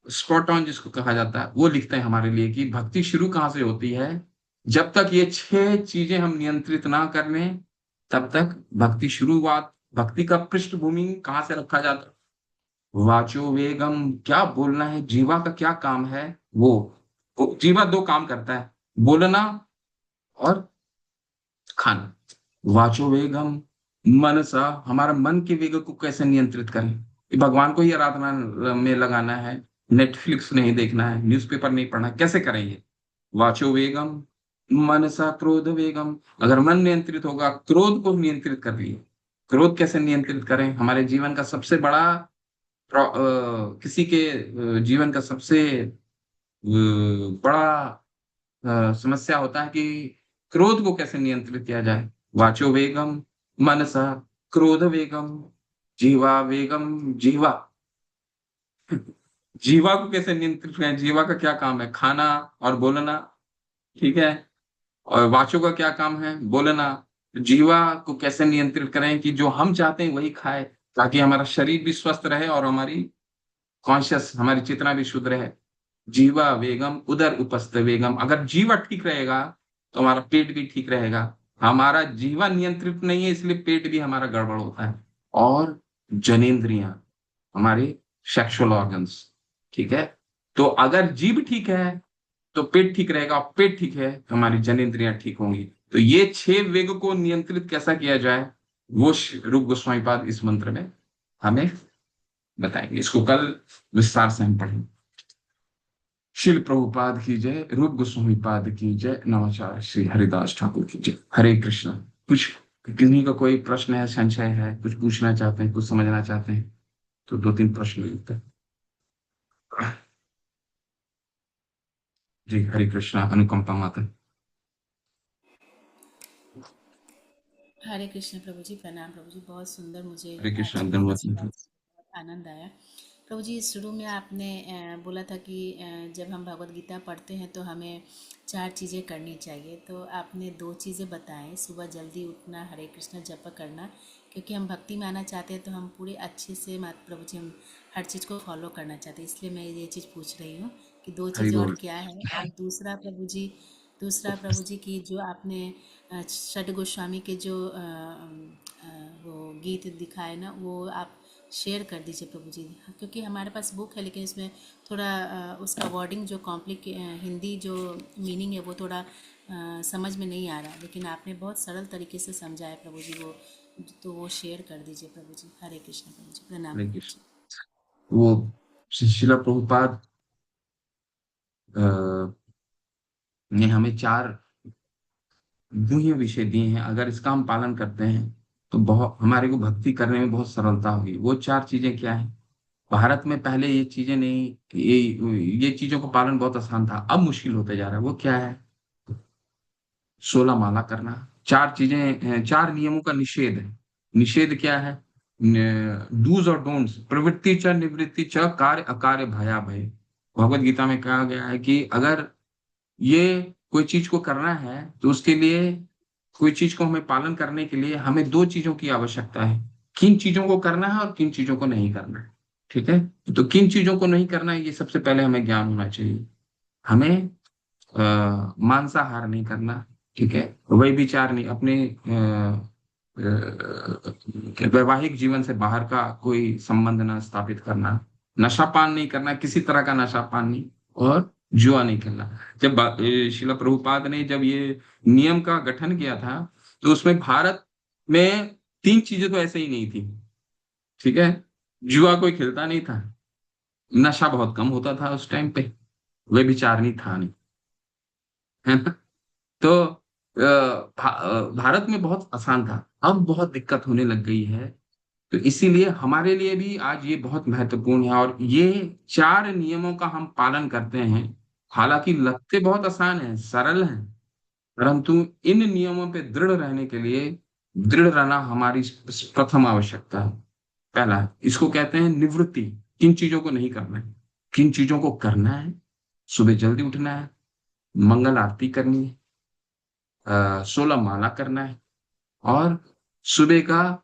स्पॉट ऑन जिसको कहा जाता है, वो लिखते हैं हमारे लिए कि भक्ति शुरू कहाँ से होती है। जब तक ये 6 चीजें हम नियंत्रित ना कर लें, तब तक भक्ति शुरुआत, भक्ति का पृष्ठभूमि कहाँ से रखा जाता है। वाचो वेगम, क्या बोलना है, जीवा का क्या काम है, वो जीवा 2 काम करता है, बोलना और खाना। वाचो वेगम, मनसा, हमारा मन के वेग को कैसे नियंत्रित करें, कि भगवान को ही आराधना में लगाना है, नेटफ्लिक्स नहीं देखना है, न्यूज़पेपर नहीं पढ़ना है, कैसे करेंगे। वाचो वेगम, मनसा क्रोध वेगम, अगर मन नियंत्रित होगा, क्रोध को नियंत्रित कर लिए। क्रोध कैसे नियंत्रित करें, हमारे जीवन का सबसे बड़ा किसी के जीवन का सबसे बड़ा समस्या होता है कि क्रोध को कैसे नियंत्रित किया जाए। वाचो वेगम, मनसा क्रोध वेगम, जीवा वेगम, जीवा, जीवा को कैसे नियंत्रित करें, जीवा का क्या काम है, खाना और बोलना, ठीक है। और वाचो का क्या काम है, बोलना। जीवा को कैसे नियंत्रित करें कि जो हम चाहते हैं वही खाए, ताकि हमारा शरीर भी स्वस्थ रहे और हमारी कॉन्शियस, हमारी चेतना भी शुद्ध रहे। जीवा वेगम, उदर उपस्थ वेगम, अगर जीवा ठीक रहेगा तो हमारा पेट भी ठीक रहेगा। हमारा जीवा नियंत्रित नहीं है, इसलिए पेट भी हमारा गड़बड़ होता है। और जनेंद्रियां, हमारे सेक्सुअल ऑर्गन्स, ठीक है। तो अगर जीभ ठीक है तो पेट ठीक रहेगा, और पेट ठीक है तो हमारी जनेंद्रियां ठीक होंगी। तो ये 6 वेग को नियंत्रित कैसा किया जाए, वो रूप गोस्वामी पाद इस मंत्र में हमें बताएंगे। इसको कल विस्तार से हम पढ़ेंगे। शिल प्रभुपाद की जय, रूप गोस्वामी पाद की जय, नवाचार्य श्री हरिदास ठाकुर की जय। हरे कृष्ण। कुछ किसी का कोई प्रश्न है, संशय है, कुछ पूछना चाहते हैं, कुछ समझना चाहते हैं, तो 2-3 प्रश्न लेते हैं। जी हरे कृष्णा, अनुकंपा माता। हरे कृष्ण प्रभु जी, प्रणाम प्रभु जी। बहुत सुंदर, मुझे हरे आज कृष्णा, की धन्यवाद अच्छी माता। बात सुन के बहुत आनंद आया। प्रभु जी, शुरू में आपने बोला था कि जब हम भगवत गीता पढ़ते हैं तो हमें 4 चीज़ें करनी चाहिए। तो आपने 2 चीज़ें बताएं, सुबह जल्दी उठना, हरे कृष्ण जप करना, क्योंकि हम भक्ति में आना चाहते हैं तो हम पूरे अच्छे से, माता प्रभु जी, हम हर चीज़ को फॉलो करना चाहते हैं। इसलिए मैं ये चीज़ पूछ रही हूँ कि दो हरि चीज़ें और बोल। क्या है। और दूसरा प्रभु जी की जो आपने षड गोस्वामी के जो वो गीत दिखाए ना, वो आप शेयर कर दीजिए प्रभु जी, क्योंकि हमारे पास बुक है लेकिन इसमें थोड़ा उसका वर्डिंग जो हिंदी जो मीनिंग है वो थोड़ा समझ में नहीं आ रहा, लेकिन आपने बहुत सरल तरीके से समझाया प्रभु जी वो, तो वो शेयर कर दीजिए प्रभु जी। हरे कृष्ण प्रभु जी, प्रणाम हरे प्रभु कृष्ण। जी। वो शिला प्रभुपाद अ, ने हमें 4 गुह्य विषय दिए हैं। अगर इसका हम पालन करते हैं तो बहुत हमारे को भक्ति करने में बहुत सरलता होगी। वो 4 चीजें क्या है। भारत में पहले ये चीजें नहीं, ये चीजों को पालन बहुत आसान था, अब मुश्किल होते जा रहा है। वो क्या है, 16 माला करना। 4 चीजें, 4 नियमों का निषेध है। निषेध क्या है, डूज और डोंट्स, प्रवृत्ति च निवृत्ति च, कार्य अकार्य भया भय। भगवत गीता में कहा गया है कि अगर ये कोई चीज को करना है तो उसके लिए, कोई चीज को हमें पालन करने के लिए हमें 2 चीजों की आवश्यकता है। किन चीजों को करना है और किन चीजों को नहीं करना है, ठीक है। तो किन चीजों को नहीं करना है, ये सबसे पहले हमें ज्ञान होना चाहिए। हमें मांसाहार नहीं करना, ठीक है। वही विचार नहीं, अपने वैवाहिक जीवन से बाहर का कोई संबंध ना स्थापित करना। नशा पान नहीं करना, किसी तरह का नशा पान नहीं। और जुआ नहीं खेलना। जब शिला प्रभुपाद ने जब ये नियम का गठन किया था, तो उसमें भारत में 3 चीजें तो ऐसे ही नहीं थी। ठीक है। जुआ कोई खेलता नहीं था, नशा बहुत कम होता था उस टाइम पे, वे विचारणी था नहीं, है ना। तो भारत में बहुत आसान था, अब बहुत दिक्कत होने लग गई है। तो इसीलिए हमारे लिए भी आज ये बहुत महत्वपूर्ण है, और ये 4 नियमों का हम पालन करते हैं। हालांकि लगते बहुत आसान है, सरल है, परंतु इन नियमों पे दृढ़ रहने के लिए, दृढ़ रहना हमारी प्रथम आवश्यकता है। पहला है, इसको कहते हैं निवृत्ति। किन चीजों को नहीं करना है, किन चीजों को करना है? सुबह जल्दी उठना है, मंगल आरती करनी है, 16 माला करना है, और सुबह का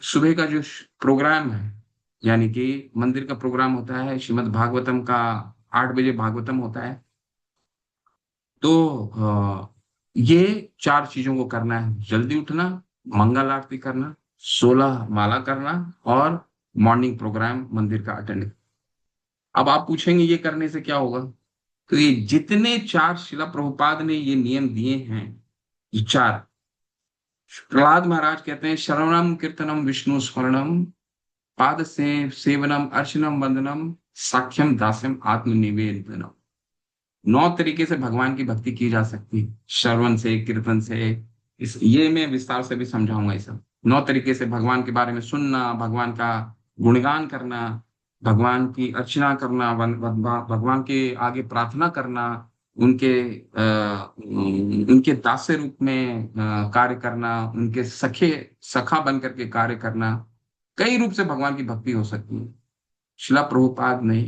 सुबह का जो प्रोग्राम है, यानी कि मंदिर का प्रोग्राम होता है, श्रीमद् भागवतम का 8 बजे भागवतम होता है। तो ये 4 चीजों को करना है: जल्दी उठना, मंगल आरती करना, 16 माला करना, और मॉर्निंग प्रोग्राम मंदिर का अटेंड। अब आप पूछेंगे ये करने से क्या होगा? तो ये जितने 4 शिला प्रभुपाद ने ये नियम दिए हैं, ये 4, प्रहलाद महाराज कहते हैं, श्रवणम कीर्तनम विष्णु स्मरणम, पाद से सेवनम अर्चनम वंदनम, साक्ष्यम दास्यम आत्मनिवेदनम। 9 तरीके से भगवान की भक्ति की जा सकती है, श्रवण से, कीर्तन से। इस ये मैं विस्तार से भी समझाऊंगा। ये सब 9 तरीके से भगवान के बारे में सुनना, भगवान का गुणगान करना, भगवान की अर्चना करना, भगवान के आगे प्रार्थना करना, उनके उनके दास्य रूप में कार्य करना, उनके सखा बन करके कार्य करना। कई रूप से भगवान की भक्ति हो सकती है। शिला प्रभुपाद ने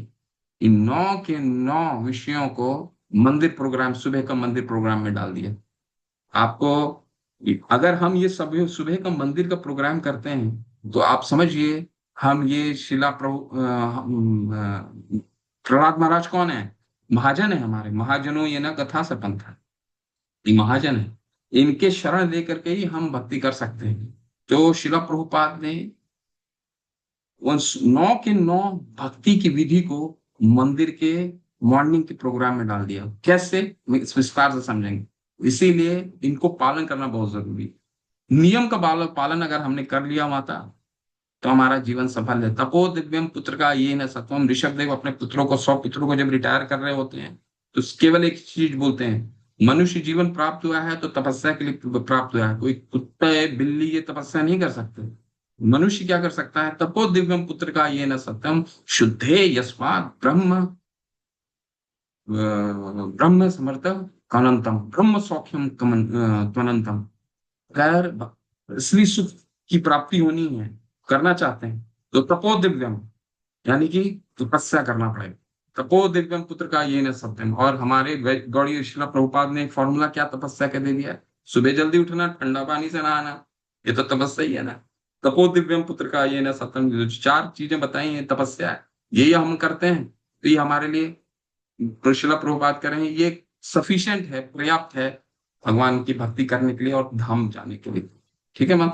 इन 9 के 9 विषयों को मंदिर प्रोग्राम, सुबह का मंदिर प्रोग्राम में डाल दिया। आपको, अगर हम ये सब सुबह का मंदिर का प्रोग्राम करते हैं, तो आप समझिए, हम ये शिला प्रभु प्रहलाद महाराज कौन है? महाजन है, हमारे महाजनों ये ना कथा सपंथ है, ये महाजन है। इनके शरण लेकर के ही हम भक्ति कर सकते हैं। तो शिला प्रभुपाद ने उन 9 के 9 भक्ति की विधि को मंदिर के मॉर्निंग के प्रोग्राम में डाल दिया। कैसे, मैं इस विस्तार से समझेंगे। इसीलिए इनको पालन करना बहुत जरूरी है। नियम का पालन अगर हमने कर लिया माता, तो हमारा जीवन सफल है। तपो दिव्यम पुत्र का ये न सत्वम। ऋषभ देव अपने पुत्रों को, 100 पुत्रों को जब रिटायर कर रहे होते हैं, तो केवल एक चीज बोलते हैं, मनुष्य जीवन प्राप्त हुआ है तो तपस्या के लिए प्राप्त हुआ है। कोई कुत्ते बिल्ली ये तपस्या नहीं कर सकते। मनुष्य क्या कर सकता है? तपो दिव्यम पुत्र का ये न सत्यम, शुद्धे यस्मात् ब्रह्म ब्रह्म समर्थ कनंतम, ब्रह्म सौख्यम त्वनंतम। अगर श्री सुख की प्राप्ति होनी है, करना चाहते हैं, तो तपो दिव्यम, यानी कि तपस्या करना पड़ेगा। तपो दिव्यम पुत्र का ये न सत्यम। और हमारे गौड़ी शिला प्रभुपाद ने फॉर्मूला क्या तपस्या का दे दिया? सुबह जल्दी उठना, ठंडा पानी से नहाना, ये तो तपस्या ही है ना। तपो दिव्यम पुत्र का ये न सत्यम, जो 4 चीजें बताई हैं तपस्या है, यही हम करते हैं, तो ये हमारे लिए, शिला प्रभुपाद कर रहे हैं, ये सफिशिएंट है, पर्याप्त है भगवान की भक्ति करने के लिए और धाम जाने के लिए। ठीक है मैम?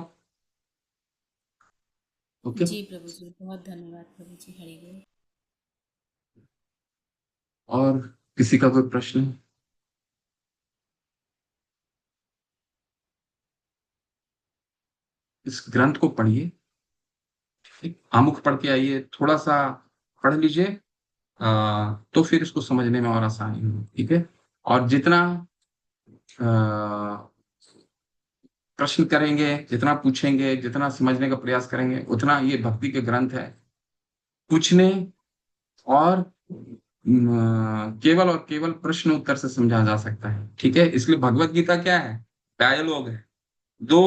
ओके। जी प्रभु जी, बहुत धन्यवाद प्रभु जी। हरि बोल। और किसी का कोई प्रश्न है? इस ग्रंथ को पढ़िए, ठीक? आमुख पढ़ के आइए, थोड़ा सा पढ़ लीजिए, तो फिर इसको समझने में और आसानी होगी। ठीक है। और जितना आ, प्रश्न करेंगे, जितना पूछेंगे, जितना समझने का प्रयास करेंगे, उतना ये भक्ति के ग्रंथ है, पूछने और केवल और केवल प्रश्न उत्तर से समझा जा सकता है। ठीक है। इसलिए भगवत गीता क्या है? डायलॉग है, दो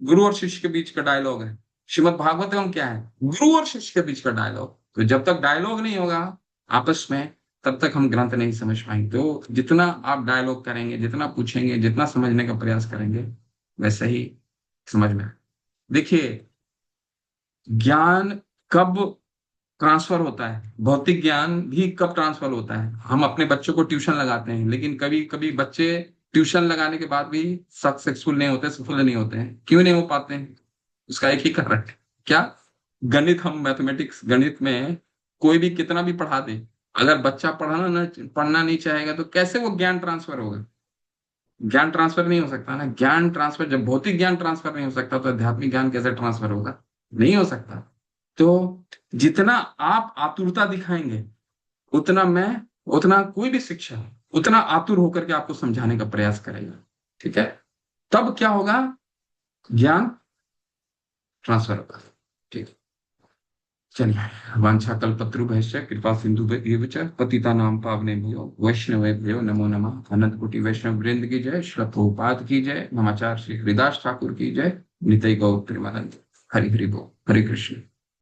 गुरु और शिष्य के बीच का डायलॉग है। श्रीमद् भागवतम क्या है? गुरु और शिष्य के बीच का डायलॉग। तो जब तक डायलॉग नहीं होगा आपस में, तब तक हम ग्रंथ नहीं समझ पाएंगे। तो जितना आप डायलॉग करेंगे, जितना पूछेंगे, जितना समझने का प्रयास करेंगे, वैसे ही समझ में आए। देखिए, ज्ञान कब ट्रांसफर होता है, भौतिक ज्ञान भी कब ट्रांसफर होता है? हम अपने बच्चों को ट्यूशन लगाते हैं, लेकिन कभी कभी बच्चे ट्यूशन लगाने के बाद भी सक्सेसफुल नहीं होते, सफल नहीं होते हैं। क्यों नहीं हो पाते हैं? उसका एक ही कारण है, क्या? गणित, हम मैथमेटिक्स, गणित में कोई भी कितना भी पढ़ा दे, अगर बच्चा पढ़ना नहीं चाहेगा, तो कैसे वो ज्ञान ट्रांसफर होगा? ज्ञान ट्रांसफर नहीं हो सकता ना। ज्ञान ट्रांसफर, जब भौतिक ज्ञान ट्रांसफर नहीं हो सकता, तो आध्यात्मिक ज्ञान कैसे ट्रांसफर होगा? नहीं हो सकता। तो जितना आप आतुरता दिखाएंगे, उतना मैं, उतना कोई भी शिक्षक उतना आतुर होकर के आपको समझाने का प्रयास करेगा। ठीक है, तब क्या होगा, ज्ञान ट्रांसफर होगा। ठीक है, चलिए, वाञ्छाकल्पतरुभ्यश्च कृपा सिंधुभ्येव च पतितानां पावनेभ्यो वैष्णवेभ्यो नमो नमः। अनंत कोटि वैष्णव वृंद की जय, श्रील प्रभुपाद की जय, नमाचार्य श्री हरिदास ठाकुर की जय, निताई गौर प्रेमानंद। हरि हरि बोल, हरे कृष्ण।